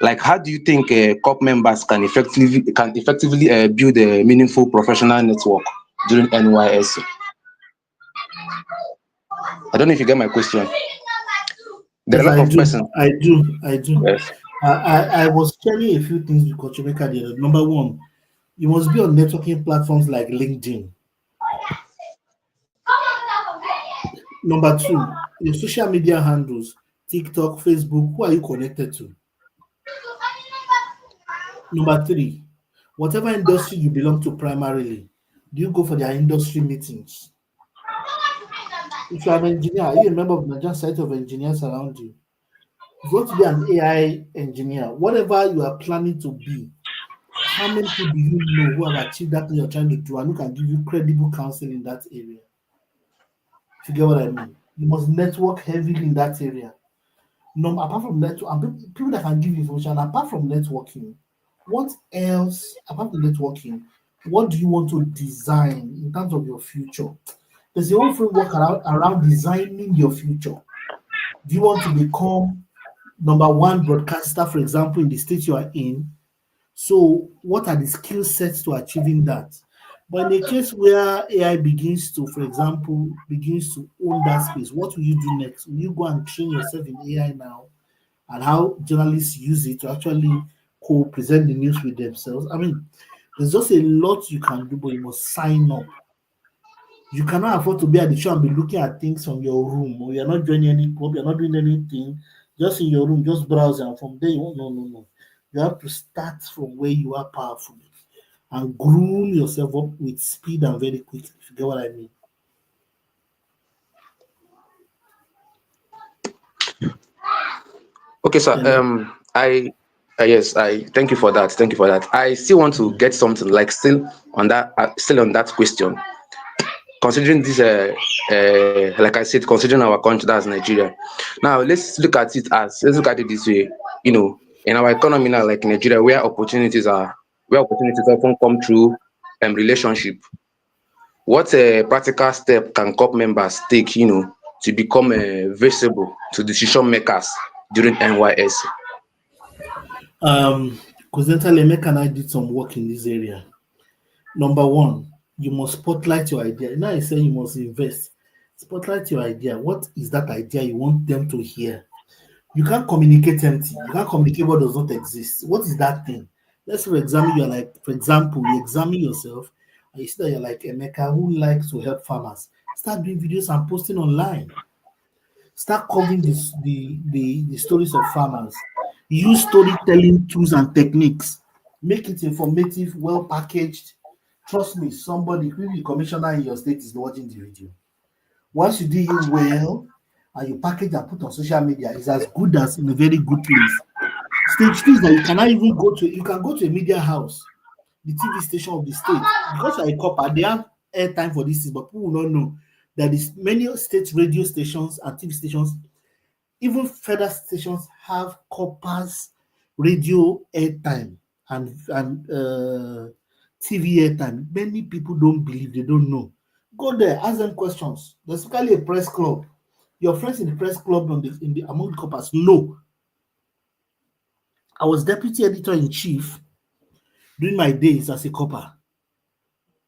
like how do you think corp members can effectively build a meaningful professional network during NYSC? I don't know if you get my question. There are Yes, a lot I of do. persons. I do. I do. Yes. I was sharing a few things with Coach Emeka the other. Number one, you must be on networking platforms like LinkedIn. Number two, your social media handles, TikTok, Facebook, who are you connected to? Number three, whatever industry you belong to primarily, do you go for their industry meetings? If you're an engineer, are you a member of the Nigerian Society of Engineers around you? If you want to be an AI engineer, whatever you are planning to be, how many people do you know who have achieved that thing you're trying to do and who can give you credible counsel in that area? If you get what I mean, you must network heavily in that area. No, apart from network, and people that can give you information, apart from networking, what else, apart from networking, what do you want to design in terms of your future? There's a whole framework around designing your future. Do you want to become number one broadcaster, for example, in the state you are in? So, what are the skill sets to achieving that? But in the case where AI begins to, for example, begins to own that space, what will you do next? Will you go and train yourself in AI now and how journalists use it to actually co-present the news with themselves? I mean, there's just a lot you can do, but you must sign up. You cannot afford to be at the show and be looking at things from your room, or you're not joining any club, you're not doing anything, just in your room, just browsing. And from there, you won't, no, no, no. You have to start from where you are powerful and groom yourself up with speed and very quickly, if you get what I mean. Okay, sir. Hello? I yes, I thank you for that. Thank you for that. I still want to Mm. get something like still on that question. Considering this, like I said, considering our country, that's Nigeria. Now let's look at it this way. In our economy now, like Nigeria, where opportunities often come through relationship. What practical step can COP members take, to become visible to decision makers during NYSC? Um, coincidentally, Emeka and I did some work in this area. Number one, you must spotlight your idea. Now I say you must invest. Spotlight your idea. What is that idea you want them to hear? You can't communicate empty. You can't communicate what does not exist. What is that thing? Let's for example, you're like, for example, you examine yourself and you see that you're like Emeka who likes to help farmers. Start doing videos and posting online. Start covering the stories of farmers. Use storytelling tools and techniques. Make it informative, well packaged. Trust me, somebody, maybe the commissioner in your state is watching the video. Once you do it well and you package and put on social media, it's as good as in a very good place. Stage two is that you can go to a media house, the TV station of the state. Because you're a copper, they have airtime for this, but people will not know that is many state radio stations and TV stations, even federal stations have coppers radio airtime and TV airtime. Many people don't believe, they don't know. Go there, ask them questions. There's basically a press club. Your friends in the press club among the coppers know. I was deputy editor in chief during my days as a copper.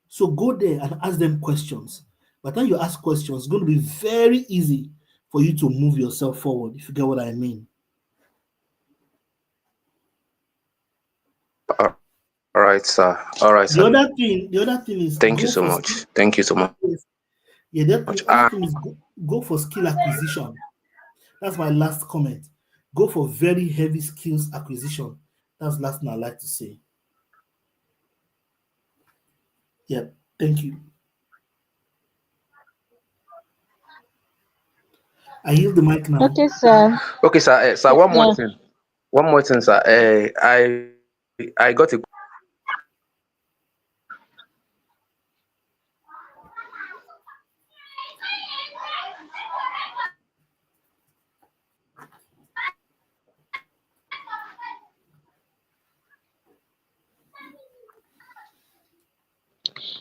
So go there and ask them questions. By the time you ask questions, it's going to be very easy for you to move yourself forward, if you get what I mean. All right, sir. All right, The sir. other thing is Thank you go so for much. skill. Thank you so much. Yeah, the other thing is go for skill acquisition. That's my last comment. Go for very heavy skills acquisition. That's the last thing I like to say. Yeah, thank you. I yield the mic now. Okay, sir. Okay, sir. Sir, Yes, one more sir. thing. One more thing, sir. I got a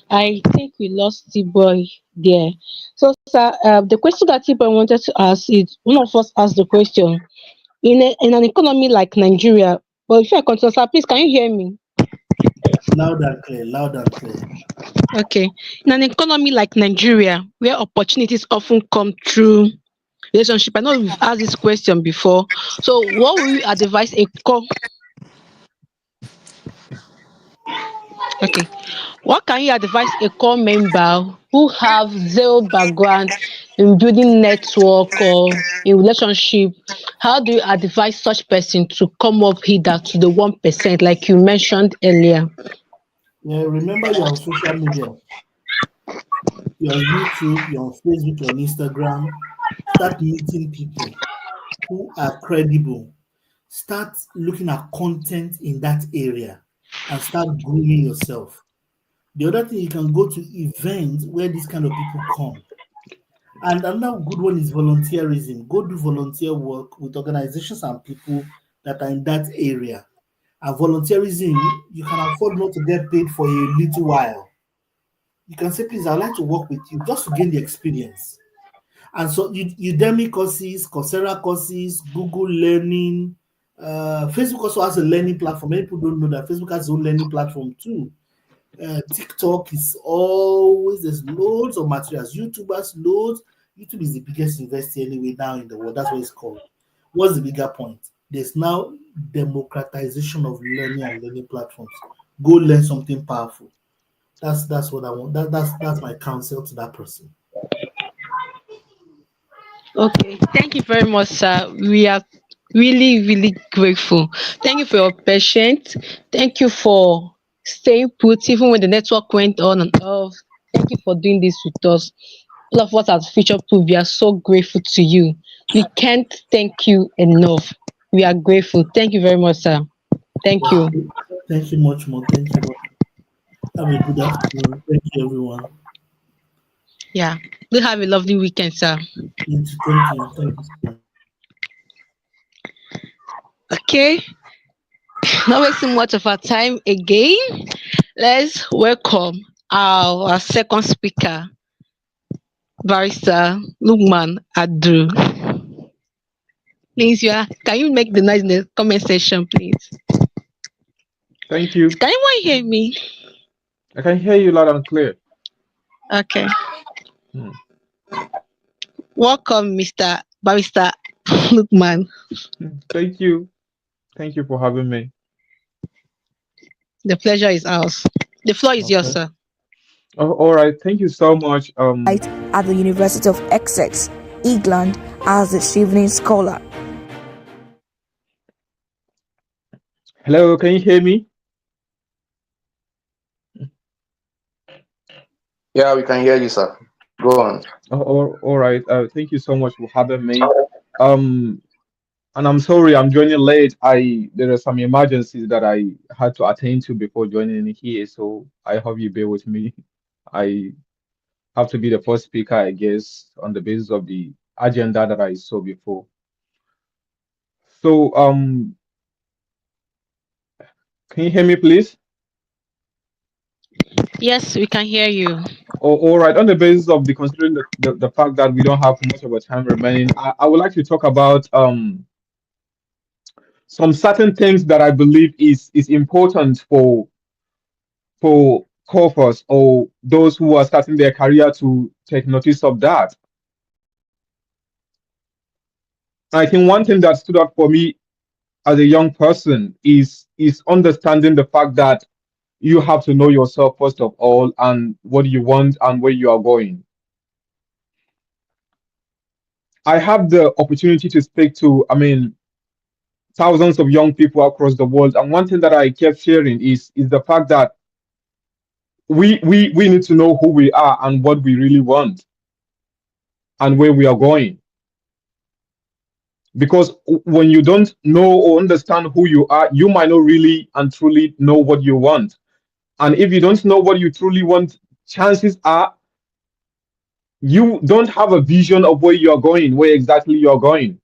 I think we lost T-Boy there. So, sir, the question that T-Boy wanted to ask is one of us asked the question in an economy like Nigeria. Well, if I continue, sir, please, can you hear me? Loud and clear, loud and clear. Okay. In an economy like Nigeria, where opportunities often come through relationship, I know we've asked this question before. So, what will you advise a co? Okay. What can you advise a core member who have zero background in building network or in relationship? How do you advise such person to come up hither to the 1%, like you mentioned earlier? Yeah, remember you're on social media. You're on YouTube, you're on Facebook, you're on Instagram. Start meeting people who are credible. Start looking at content in that area and start grooming yourself. The other thing, you can go to events where these kind of people come. And another good one is volunteerism. Go do volunteer work with organizations and people that are in that area. And volunteerism, you can afford not to get paid for a little while. You can say, please, I'd like to work with you just to gain the experience. And so Udemy courses, Coursera courses, Google Learning, Facebook also has a learning platform. Many people don't know that Facebook has its own learning platform too. TikTok is always, there's loads of materials. YouTubers, loads. YouTube is the biggest university anyway now in the world. That's what it's called. What's the bigger point? There's now democratization of learning and learning platforms. Go learn something powerful. That's what I want. That's my counsel to that person. Okay, thank you very much, sir. We are really, really grateful. Thank you for your patience. Thank you for staying put even when the network went on and off. Thank you for doing this with us. All of us as future proof, we are so grateful to you. We can't thank you enough. We are grateful. Thank you very much, sir. Thank Thank you. you. Thank you much more. Thank you. Have a good afternoon. Thank you, everyone. Yeah. We have a lovely weekend, sir. You too. Thank you. Thank you so much. Okay. Not wasting much of our time again. Let's welcome our second speaker, Barrister Lukman Adu. Please, can you make the noise in the comment section, please? Thank you. Can anyone hear me? I can hear you loud and clear. Okay. Hmm. Welcome, Mr. Barrister Lukman. Thank you. Thank you for having me. The pleasure is ours. The floor is yours, Okay. sir. Oh, all right. Thank you so much. At the University of Essex, England, as a Chevening Scholar. Hello. Can you hear me? Yeah, we can hear you, sir. Go on. All right. Thank you so much for having me. Um, and I'm sorry I'm joining late. There are some emergencies that I had to attend to before joining here, so I hope you bear with me. I have to be the first speaker, I guess, on the basis of the agenda that I saw before. So, can you hear me, please? Yes, we can hear you. Oh, all right. On the basis of the considering the fact that we don't have much of a time remaining, I would like to talk about some certain things that I believe is important for corpus or those who are starting their career to take notice of that. I think one thing that stood out for me as a young person is understanding the fact that you have to know yourself first of all and what you want and where you are going. I have the opportunity to speak to, I mean, thousands of young people across the world. And one thing that I kept sharing is the fact that we need to know who we are and what we really want and where we are going. Because when you don't know or understand who you are, you might not really and truly know what you want. And if you don't know what you truly want, chances are you don't have a vision of where you're going, where exactly you're going.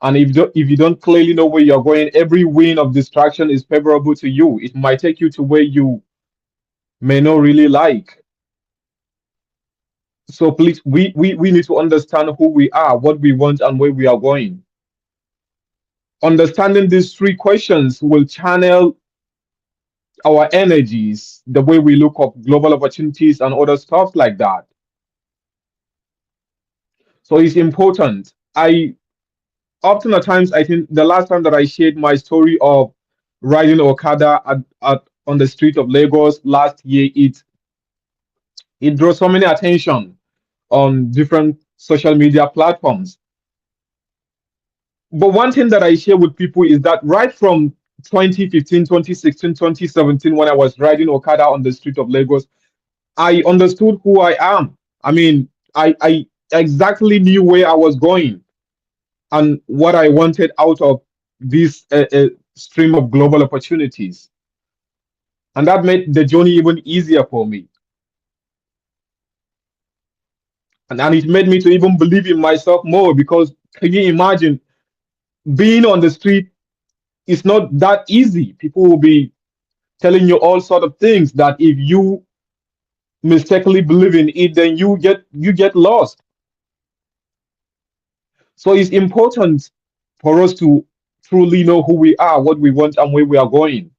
And if you don't clearly know where you're going, every wind of distraction is favorable to you. It might take you to where you may not really like. So please, we need to understand who we are, what we want, and where we are going. Understanding these three questions will channel our energies, the way we look up global opportunities and other stuff like that. So it's important. I often at times I think the last time that I shared my story of riding Okada on the street of Lagos last year, it draws so many attention on different social media platforms. But one thing that I share with people is that right from 2015, 2016, 2017, when I was riding Okada on the street of Lagos, I understood who I am. I mean, I exactly knew where I was going and what I wanted out of this stream of global opportunities. And that made the journey even easier for me. And it made me to even believe in myself more because can you imagine being on the street is not that easy. People will be telling you all sort of things that if you mistakenly believe in it, then you get lost. So it's important for us to truly know who we are, what we want, and where we are going.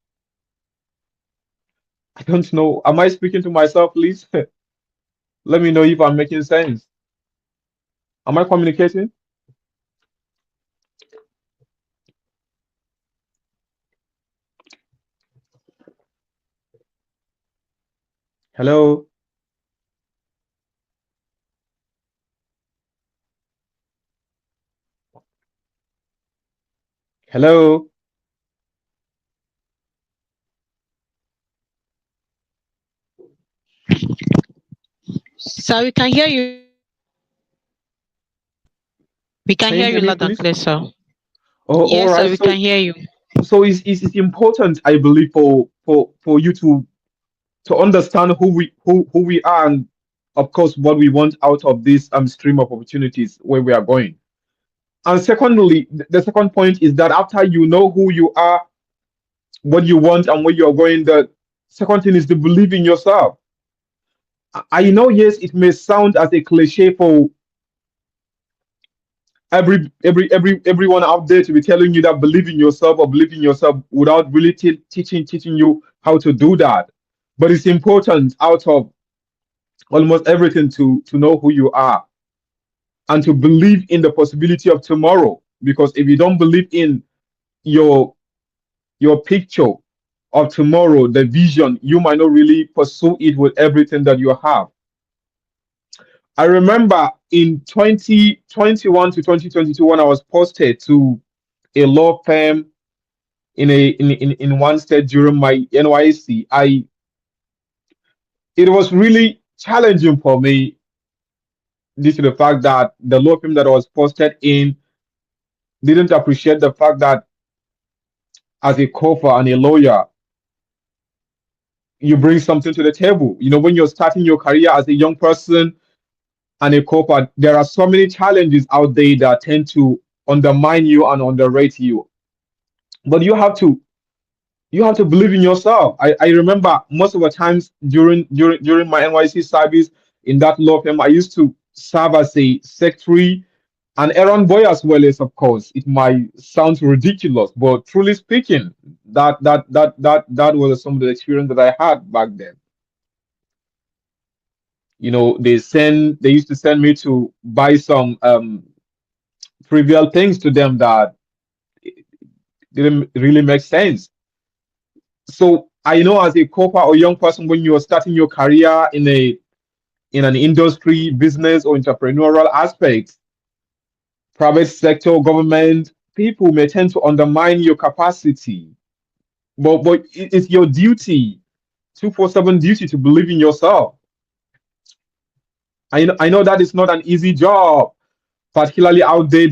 I don't know. Am I speaking to myself, please? Let me know if I'm making sense. Am I communicating? Hello? Hello? Sir, we can hear you. We can Can you hear hear you me, loud and please? clear, sir. Oh, all Yes, sir, right. we can hear you. So it's important, I believe, for you to understand who we are, and of course what we want out of this stream of opportunities where we are going. And secondly, the second point is that after you know who you are, what you want, and where you're going, the second thing is to believe in yourself. I know, yes, it may sound as a cliche for everyone out there to be telling you that believe in yourself or believe in yourself without really teaching you how to do that. But it's important out of almost everything to know who you are and to believe in the possibility of tomorrow. Because if you don't believe in your your picture of tomorrow, the vision, you might not really pursue it with everything that you have. I remember in 2021 to 2022 when I was posted to a law firm in one state during my NYSC, I it was really challenging for me due to the fact that the law firm that I was posted in didn't appreciate the fact that as a co and a lawyer, you bring something to the table. You know, when you're starting your career as a young person and a co there are so many challenges out there that tend to undermine you and underrate you. But you have to believe in yourself. I remember most of the times during my NYC service in that law firm, I used to serve as a secretary, an errand boy as well as, of course. It might sound ridiculous, but truly speaking, that was some of the experience that I had back then. You know, they used to send me to buy some trivial things to them that didn't really make sense. So I know as a corporate or young person, when you're starting your career in an industry, business, or entrepreneurial aspect, private sector, government, people may tend to undermine your capacity. But it's your duty, 247 duty, to believe in yourself. I know that is not an easy job, particularly out there.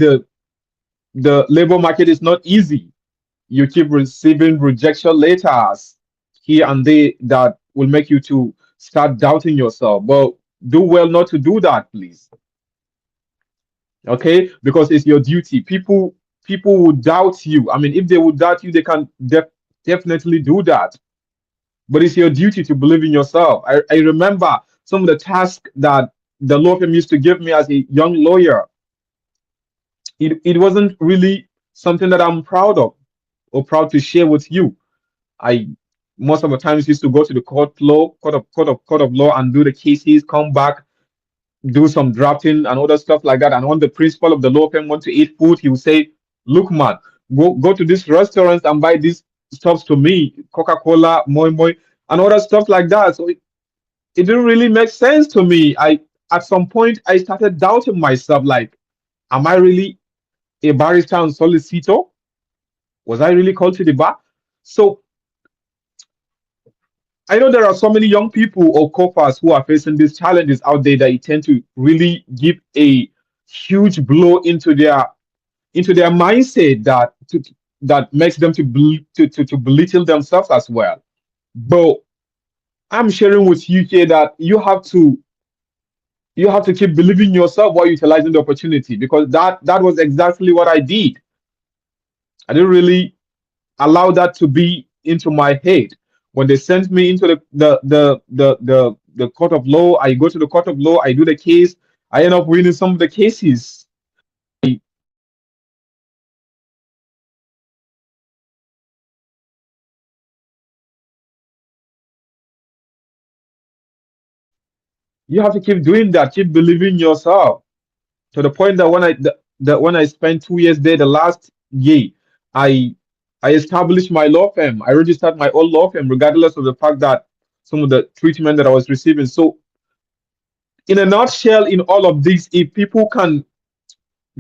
The labor market is not easy. You keep receiving rejection letters here and there that will make you to start doubting yourself. But do well not to do that, please. Okay, because it's your duty. People will doubt you. I mean, if they would doubt you, they can definitely do that. But it's your duty to believe in yourself. I remember some of the tasks that the law firm used to give me as a young lawyer. It wasn't really something that I'm proud of or proud to share with you. I most of the times used to go to the court of law and do the cases, come back, do some drafting and other stuff like that. And when the principal of the law firm want to eat food, he will say, "Look, man, go to this restaurant and buy these stuffs to me, Coca-Cola, moi moi, and other stuff like that." So it didn't really make sense to me. I At some point I started doubting myself, like, am I really a barrister and solicitor? Was I really called to the bar? So I know there are so many young people or couples who are facing these challenges out there that it tend to really give a huge blow into their mindset that makes them to belittle themselves as well. But I'm sharing with you here that you have to keep believing yourself while utilizing the opportunity, because that was exactly what I did. I didn't really allow that to be into my head. When they sent me into the court of law, I go to the court of law, I do the case, I end up winning some of the cases. You have to keep doing that, keep believing in yourself, to the point that when I spent 2 years there, the last year, I I established my law firm. I registered my own law firm, regardless of the fact that some of the treatment that I was receiving. So, in a nutshell, in all of this, if people can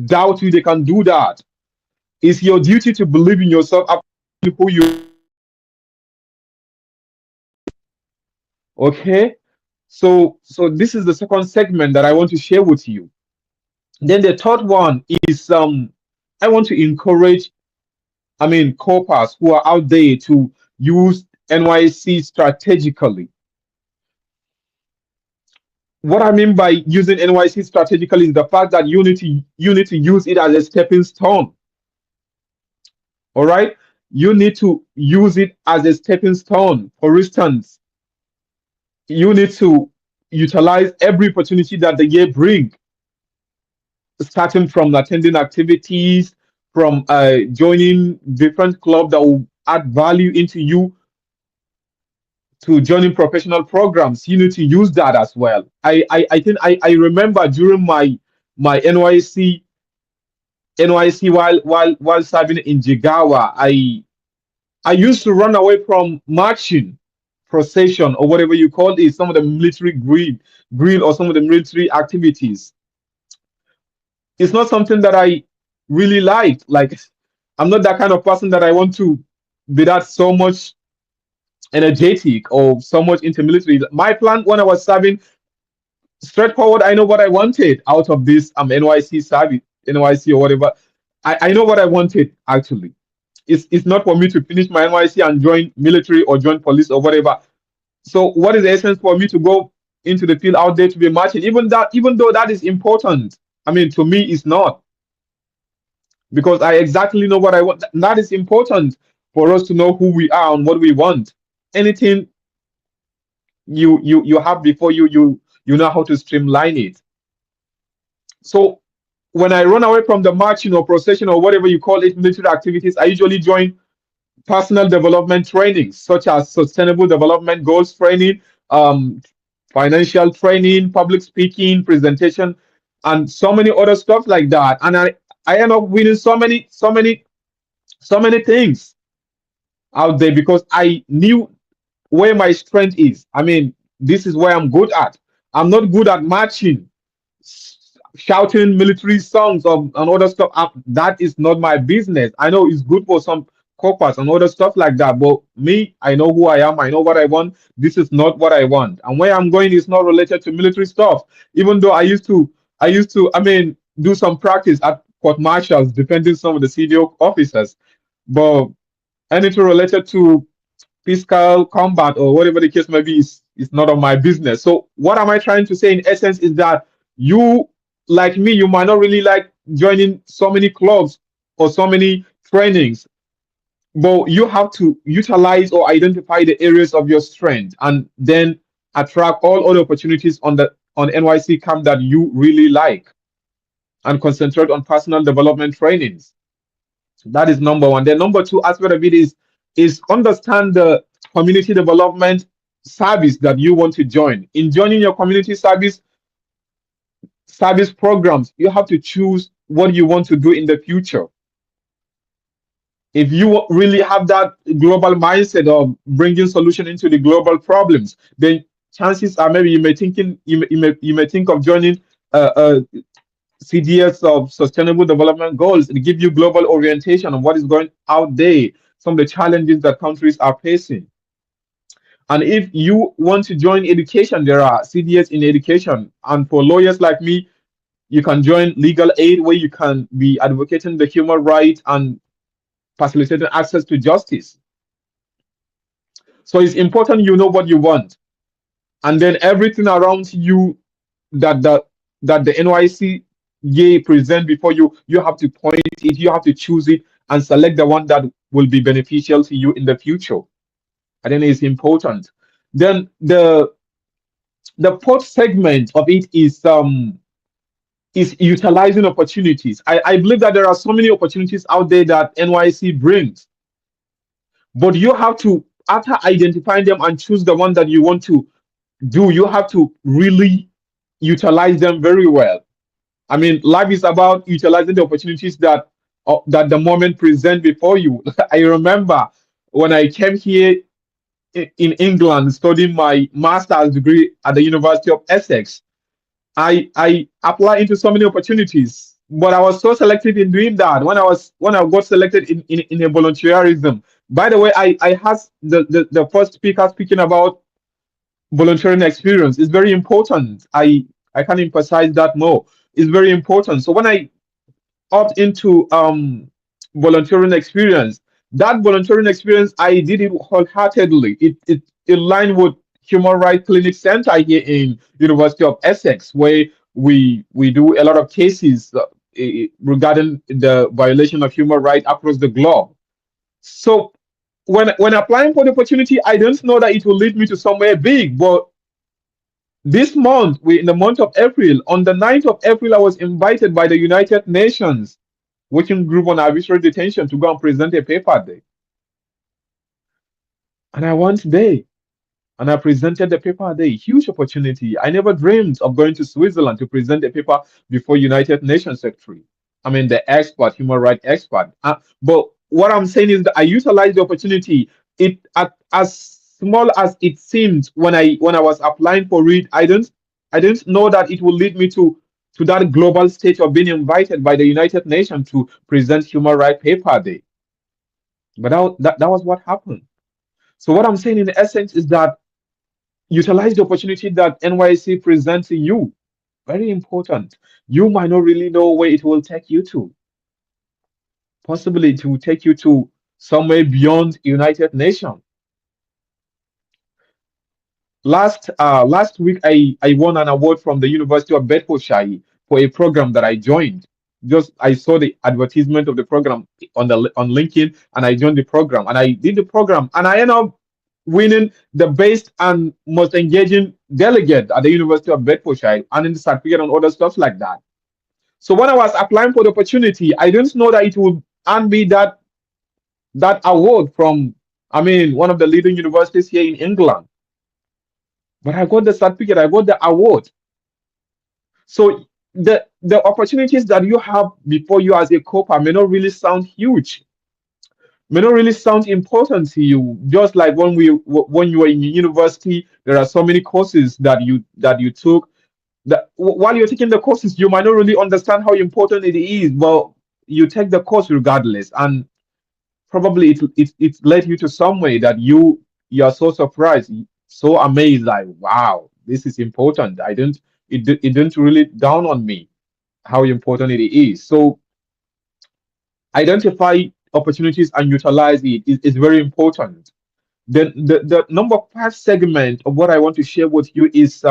doubt you, they can do that. It's your duty to believe in yourself, who you. Okay. So this is the second segment that I want to share with you. Then the third one is I want to encourage, I mean, corpers who are out there to use NYC strategically. What I mean by using NYC strategically is the fact that you need to use it as a stepping stone. All right, you need to use it as a stepping stone. For instance, you need to utilize every opportunity that the year brings, starting from attending activities, from joining different clubs that will add value into you, to joining professional programs. You need to use that as well. I think I remember during my NYC while serving in Jigawa, I used to run away from marching procession or whatever you call it, some of the military grill or some of the military activities. It's not something that I really liked. Like, I'm not that kind of person that I want to be that so much energetic or so much into military. My plan when I was serving, straightforward, I know what I wanted out of this NYC service, NYC or whatever. I know what I wanted actually. It's not for me to finish my NYC and join military or join police or whatever. So what is the essence for me to go into the field out there to be marching? Even though that is important, I mean, to me it's not, because I exactly know what I want. That is important for us to know who we are and what we want. Anything you have before you know how to streamline it. So when I run away from the marching or procession or whatever you call it, military activities, I usually join personal development trainings such as sustainable development goals training, um, financial training, public speaking, presentation, and so many other stuff like that. And I end up winning so many things out there because I knew where my strength is. I mean, this is where I'm good at. I'm not good at marching, shouting military songs and other stuff. That is not my business. I know it's good for some corpus and other stuff like that, but me, I know who I am. I know what I want. This is not what I want, and where I'm going is not related to military stuff. Even though I mean, do some practice at court martials, defending some of the CDO officers, but anything related to physical combat or whatever the case may be is none of my business. So what am I trying to say in essence is that you, like me, you might not really like joining so many clubs or so many trainings, but you have to utilize or identify the areas of your strength and then attract all other opportunities on NYC camp that you really like, and concentrate on personal development trainings. That is number one. Then number two aspect of it is understand the community development service that you want to join. In joining your community service programs, you have to choose what you want to do in the future. If you really have that global mindset of bringing solution into the global problems, then chances are maybe you may think of joining CDS of Sustainable Development Goals. It give you global orientation on what is going out there, some of the challenges that countries are facing. And if you want to join education, there are CDS in education. And for lawyers like me, you can join legal aid, where you can be advocating the human rights and facilitating access to justice. So it's important you know what you want, and then everything around you that the NYC present before you, you have to point it, you have to choose it, and select the one that will be beneficial to you in the future. I think it's important. Then the fourth segment of it is utilizing opportunities. I believe that there are so many opportunities out there that NYC brings, but you have to, after identifying them and choose the one that you want to do, you have to really utilize them very well. I mean, life is about utilizing the opportunities that the moment present before you. I remember when I came here in England studying my master's degree at the University of Essex. I applied into so many opportunities, but I was so selective in doing that. When I got selected in a volunteerism. By the way, I had the first speaker speaking about volunteering experience. It's very important. I can emphasize that more. It's very important. So when I opt into volunteering experience. That volunteering experience, I did it wholeheartedly. It aligned with Human Rights Clinic Center here in University of Essex, where we do a lot of cases regarding the violation of human rights across the globe. So when applying for the opportunity, I don't know that it will lead me to somewhere big, but this month, we in the month of April, on the 9th of April, I was invited by the United Nations working group on arbitrary detention to go and present a paper there. And I went there and I presented the paper there. Huge opportunity. I never dreamed of going to Switzerland to present a paper before United Nations Secretary. I mean, the expert, human rights expert. But what I'm saying is that I utilized the opportunity. As small as it seemed when I was applying for it, I didn't know that it will lead me to that global stage of being invited by the United Nations to present human rights paper there. But that was what happened. So what I'm saying in essence is that utilize the opportunity that NYC presents to you. Very important. You might not really know where it will take you to. Possibly it will take you to somewhere beyond United Nations. Last week I won an award from the University of Bedfordshire for a program that I joined. Just I saw the advertisement of the program on LinkedIn and I joined the program and I did the program and I ended up winning the best and most engaging delegate at the University of Bedfordshire and in the certificate and other stuff like that. So when I was applying for the opportunity, I didn't know that it would earn me that award from I mean one of the leading universities here in England. But I got the certificate, I got the award. So the opportunities that you have before you as a corper may not really sound huge, may not really sound important to you. Just like when you were in university, there are so many courses that you took. That while you're taking the courses, you might not really understand how important it is, but you take the course regardless, and probably it led you to somewhere that you're so surprised, so amazed, like wow, this is important. It didn't really dawn on me how important it is. So identify opportunities and utilize it is very important. Then the number five segment of what I want to share with you is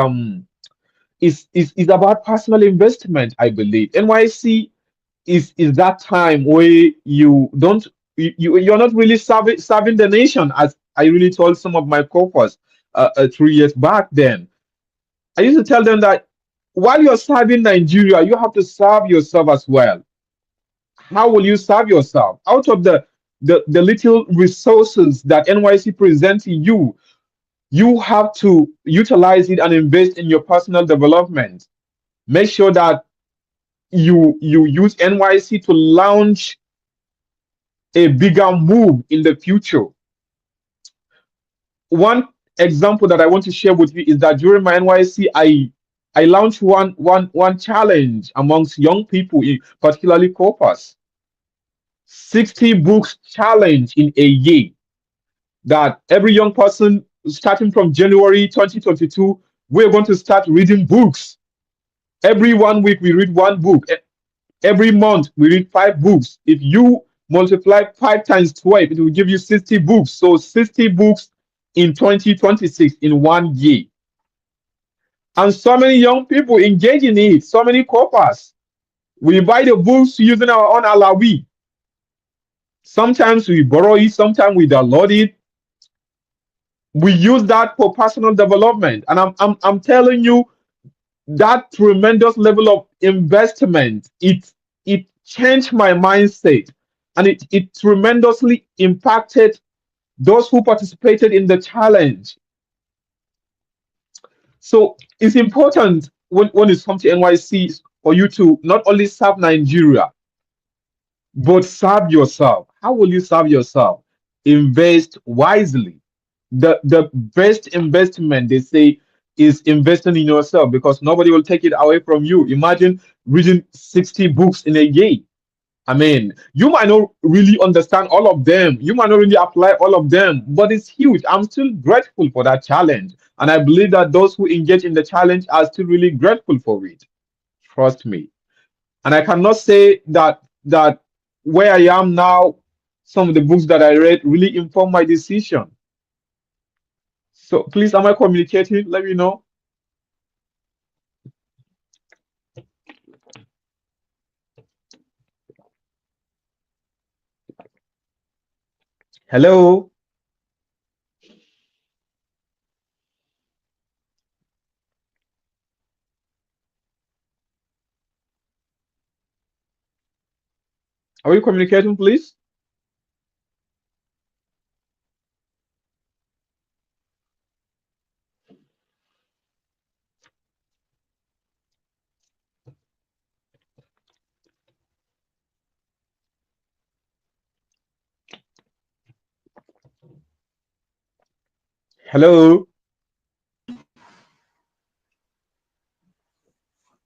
about personal investment. I believe NYC is that time where you don't you're not really serving the nation, as I really told some of my corpers 3 years back. Then I used to tell them that while you're serving Nigeria, you have to serve yourself as well. How will you serve yourself out of the little resources that NYC presents to you? You have to utilize it and invest in your personal development. Make sure that you use NYC to launch a bigger move in the future. One example that I want to share with you is that during my NYC, I launched one challenge amongst young people, particularly corpus. 60 books challenge in a year. That every young person starting from January 2022, we're going to start reading books. Every 1 week we read one book. Every month we read 5 books. If you multiply 5 times 12, it will give you 60 books. So 60 books in 2026 in 1 year. And so many young people engage in it, so many corpus. We buy the books using our own alawi. Sometimes we borrow it, sometimes we download it. We use that for personal development. And I'm telling you, that tremendous level of investment, it changed my mindset, and it tremendously impacted those who participated in the challenge. So it's important when it's come to NYC, for you to not only serve Nigeria, but serve yourself. How will you serve yourself? Invest wisely. The best investment, they say, is investing in yourself, because nobody will take it away from you. Imagine reading 60 books in a day. I mean, you might not really understand all of them. You might not really apply all of them, but it's huge. I'm still grateful for that challenge. And I believe that those who engage in the challenge are still really grateful for it. Trust me. And I cannot say that where I am now, some of the books that I read really informed my decision. So please, am I communicating? Let me know. Hello. Are you communicating, please? Hello.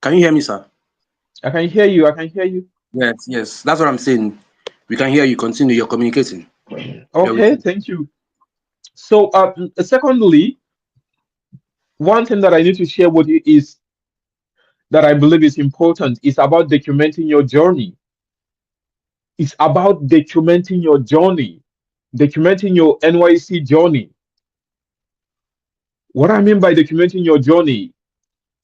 Can you hear me, sir? I can hear you. I can hear you. Yes, yes. That's what I'm saying. We can hear you. Continue. You're communicating. We are with Okay, you. thank you. So, secondly, one thing that I need to share with you is that I believe is important is about documenting your journey. It's about documenting your journey, documenting your NYC journey. What I mean by documenting your journey,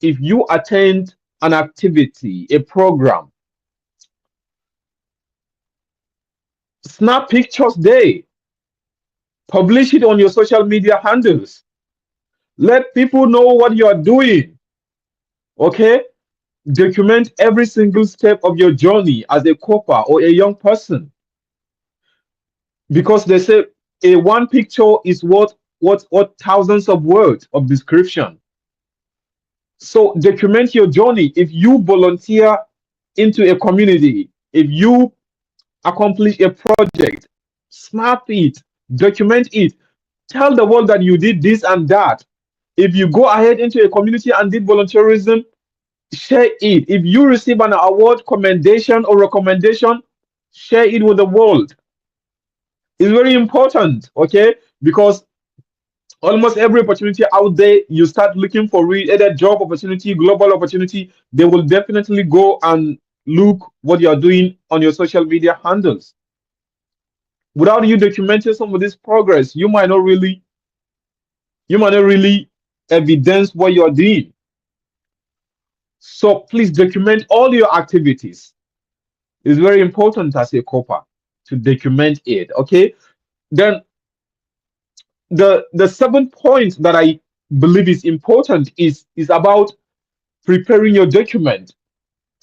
if you attend an activity, a program, snap pictures there, publish it on your social media handles, let people know what you are doing. Okay? Document every single step of your journey as a copper or a young person, because they say a one picture is what thousands of words of description. So document your journey. If you volunteer into a community, if you accomplish a project, snap it, document it, tell the world that you did this and that. If you go ahead into a community and did volunteerism, share it. If you receive an award, commendation, or recommendation, share it with the world. It's very important, okay? Because almost every opportunity out there, you start looking for either job opportunity, global opportunity, they will definitely go and look what you're doing on your social media handles. Without you documenting some of this progress, you might not really evidence what you're doing. So please document all your activities. It's very important as a copper to document it. Okay. Then the seventh point that I believe is important is about preparing your document.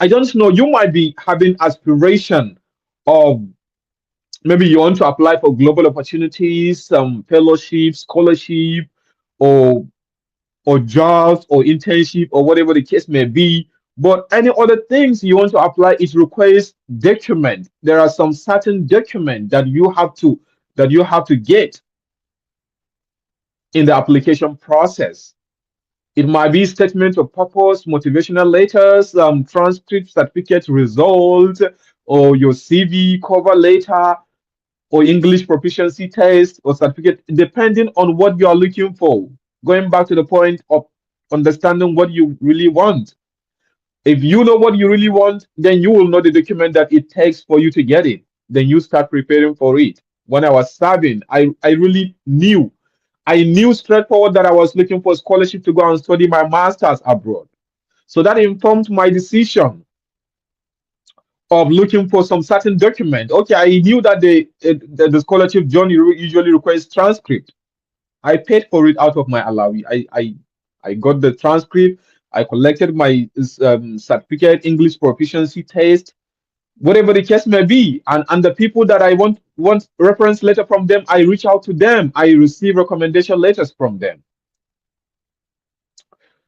I don't know, you might be having aspiration of, maybe you want to apply for global opportunities, fellowship, scholarship, or jobs or internship or whatever the case may be. But any other things you want to apply, it requires document. There are some certain document that you have to get in the application process. It might be statement of purpose, motivational letters, transcript, certificate, result, or your CV, cover letter, or English proficiency test or certificate, depending on what you are looking for. Going back to the point of understanding what you really want. If you know what you really want, then you will know the document that it takes for you to get it. Then you start preparing for it. When I was serving, I really knew. I knew straightforward that I was looking for scholarship to go and study my master's abroad. So that informed my decision of looking for some certain document. Okay, I knew that the scholarship journey usually requires transcript. I paid for it out of my allowance. I got the transcript. I collected my certificate, English proficiency test, whatever the case may be, and the people that I want reference letter from them, I reach out to them. I receive recommendation letters from them.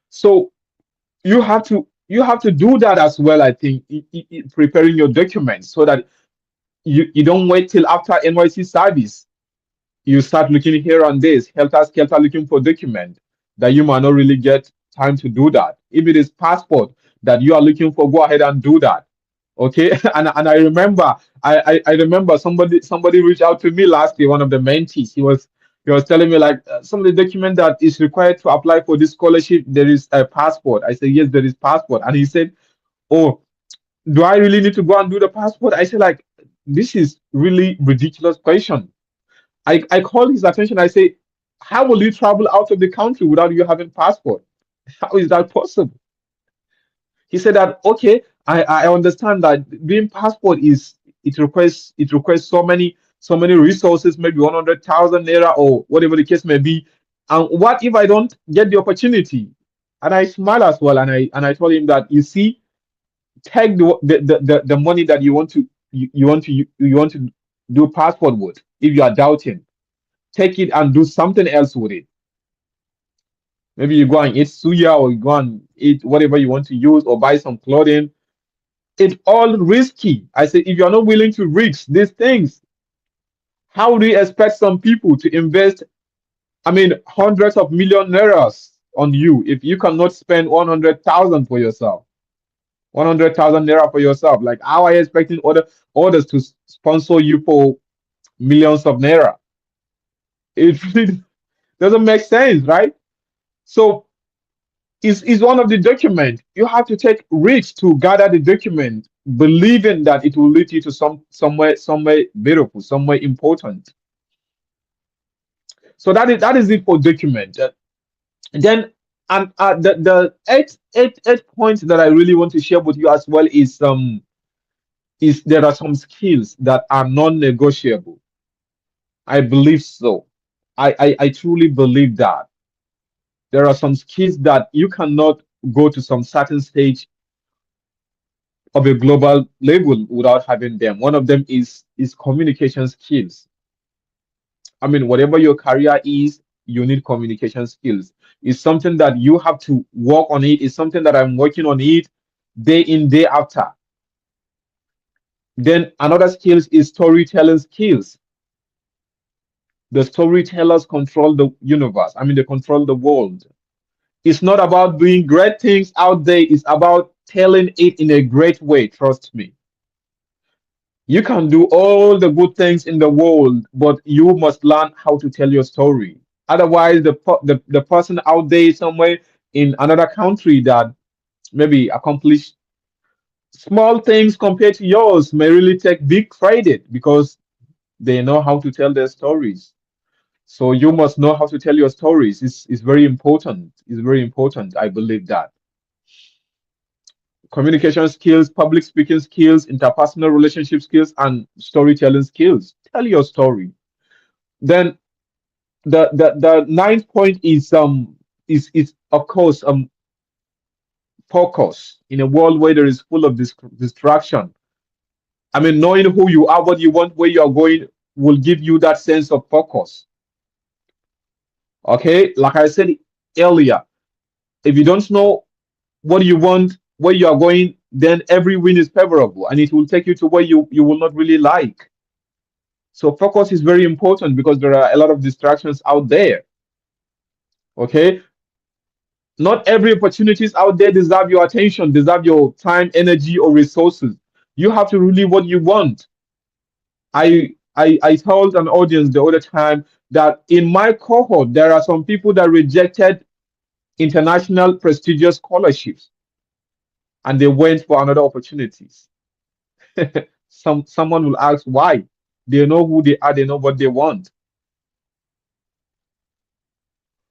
So you have to do that as well. I think preparing your documents so that you don't wait till after NYC service. You start looking here and there, helter skelter looking for document that you might not really get time to do that. If it is passport that you are looking for, go ahead and do that. Okay. And I remember I remember somebody reached out to me last year, one of the mentees. He was telling me like some of the document that is required to apply for this scholarship, there is a passport. I said, yes, there is passport. And he said, oh, do I really need to go and do the passport? I said, like, this is really ridiculous question. I called his attention. I say, how will you travel out of the country without you having passport? How is that possible? He said that, okay, I understand that being passport is, it requires so many resources, maybe 100,000 naira or whatever the case may be. And what if I don't get the opportunity? And I smile as well, and I told him that, you see, take the money that you want to do passport with. If you are doubting, take it and do something else with it. Maybe you go and eat suya, or you go and eat whatever you want to use, or buy some clothing. It's all risky. I say, if you're not willing to risk these things, how do you expect some people to invest, I mean, hundreds of million nairas on you if you cannot spend 100,000 for yourself? 100,000 naira for yourself. Like, how are you expecting others to sponsor you for millions of naira? It really doesn't make sense, right? So is one of the document. You have to take risks to gather the document, believing that it will lead you to somewhere beautiful, somewhere important. So that is it for document. Then, and the eight points that I really want to share with you as well is there are some skills that are non-negotiable. I believe so. I truly believe that there are some skills that you cannot go to some certain stage of a global level without having them. One of them is communication skills. I mean, whatever your career is, you need communication skills. It's something that you have to work on it. It's something that I'm working on it day in, day after. Then another skills is storytelling skills. The storytellers control the universe. I mean, they control the world. It's not about doing great things out there. It's about telling it in a great way. Trust me. You can do all the good things in the world, but you must learn how to tell your story. Otherwise, the person out there somewhere in another country that maybe accomplished small things compared to yours may really take big credit because they know how to tell their stories. So you must know how to tell your stories. It's very important. It's very important. I believe that. Communication skills, public speaking skills, interpersonal relationship skills, and storytelling skills. Tell your story. Then the ninth point is of course focus in a world where there is full of distraction. I mean, knowing who you are, what you want, where you are going will give you that sense of focus. Okay, like I said earlier, if you don't know what you want, where you are going, then every win is favorable and it will take you to where you will not really like. So focus is very important because there are a lot of distractions out there. Okay, not every opportunities out there deserve your attention, deserve your time, energy, or resources. You have to really what you want. I told an audience the other time that in my cohort there are some people that rejected international prestigious scholarships and they went for another opportunities. Someone will ask why. They know who they are, they know what they want.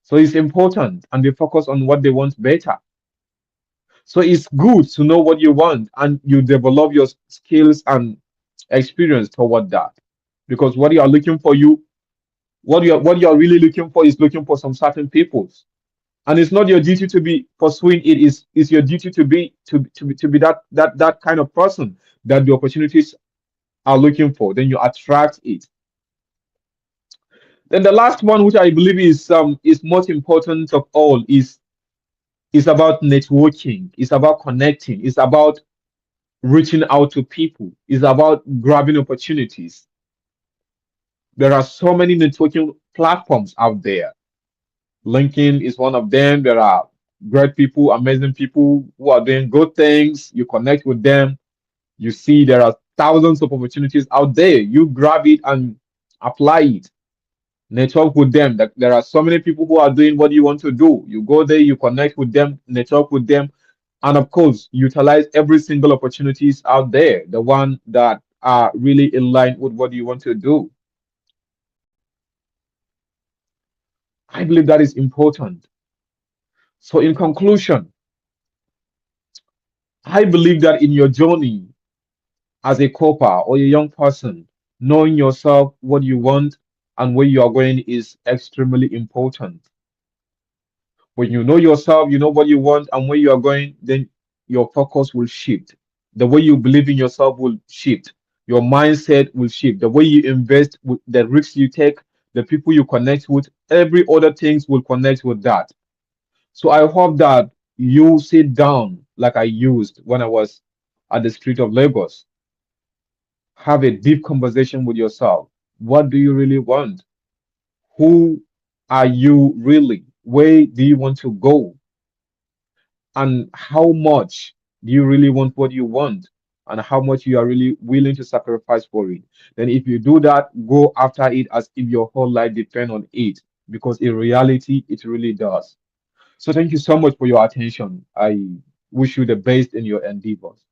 So it's important and they focus on what they want better. So it's good to know what you want and you develop your skills and experience toward that. Because what you are looking for, what you are really looking for is looking for some certain peoples. And it's not your duty to be pursuing it, is your duty to be that kind of person that the opportunities are looking for. Then you attract it. Then the last one, which I believe is most important of all, is It's about networking. It's about connecting. It's about reaching out to people. It's about grabbing opportunities. There are so many networking platforms out there. LinkedIn is one of them. There are great people, amazing people who are doing good things. You connect with them. You see there are thousands of opportunities out there. You grab it and apply it. Network with them. There are so many people who are doing what you want to do. You go there, you connect with them, network with them, and of course, utilize every single opportunities out there, the one that are really in line with what you want to do. I believe that is important. So, in conclusion, I believe that in your journey as a copper or a young person, knowing yourself, what you want, and where you are going is extremely important. When you know yourself, you know what you want and where you are going, then your focus will shift. The way you believe in yourself will shift. Your mindset will shift. The way you invest, with the risks you take, the people you connect with, every other things will connect with that. So I hope that you sit down like I used when I was at the street of Lagos. Have a deep conversation with yourself. What do you really want? Who are you really? Where do you want to go? And how much do you really want what you want? And how much you are really willing to sacrifice for it? Then if you do that, go after it as if your whole life depends on it. Because in reality, it really does. So thank you so much for your attention. I wish you the best in your endeavors.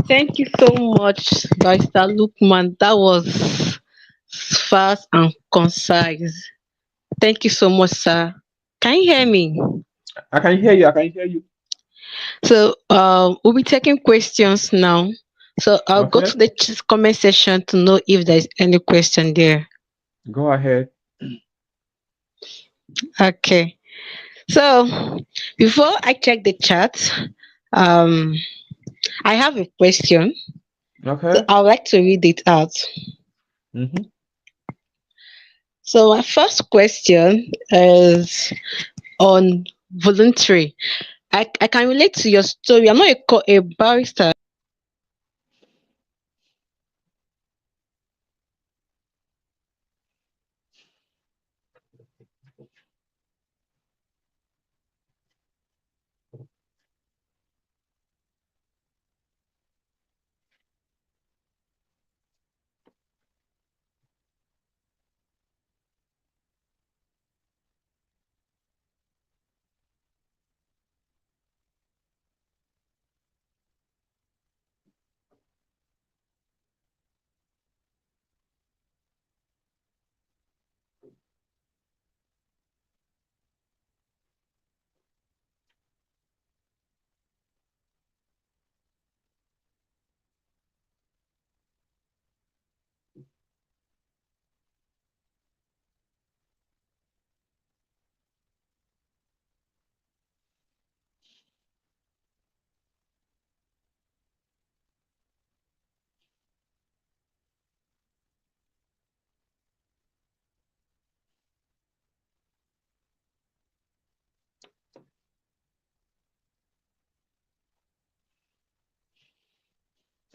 Thank you so much, Barrister Lukman. That was fast and concise. Thank you so much, sir. Can you hear me? I can hear you. I can hear you. So we'll be taking questions now. So I'll go Okay, to the comment section to know if there's any question there. go ahead. Okay. So before I check the chat, um, I have a question. So Okay. I would like to read it out. Mm-hmm. So my first question is on voluntary. I can relate to your story. I'm not a barrister.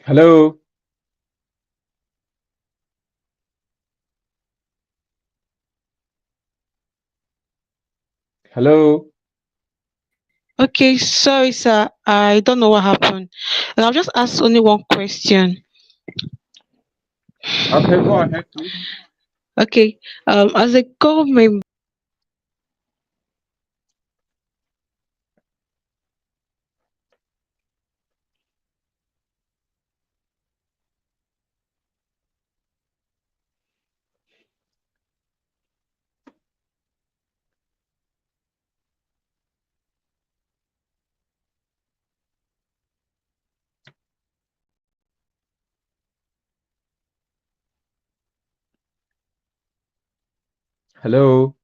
Hello. Hello. Okay, sorry, sir. I don't know what happened. And I'll just ask only one question. Okay, go ahead, please. Okay. As a government, Hello.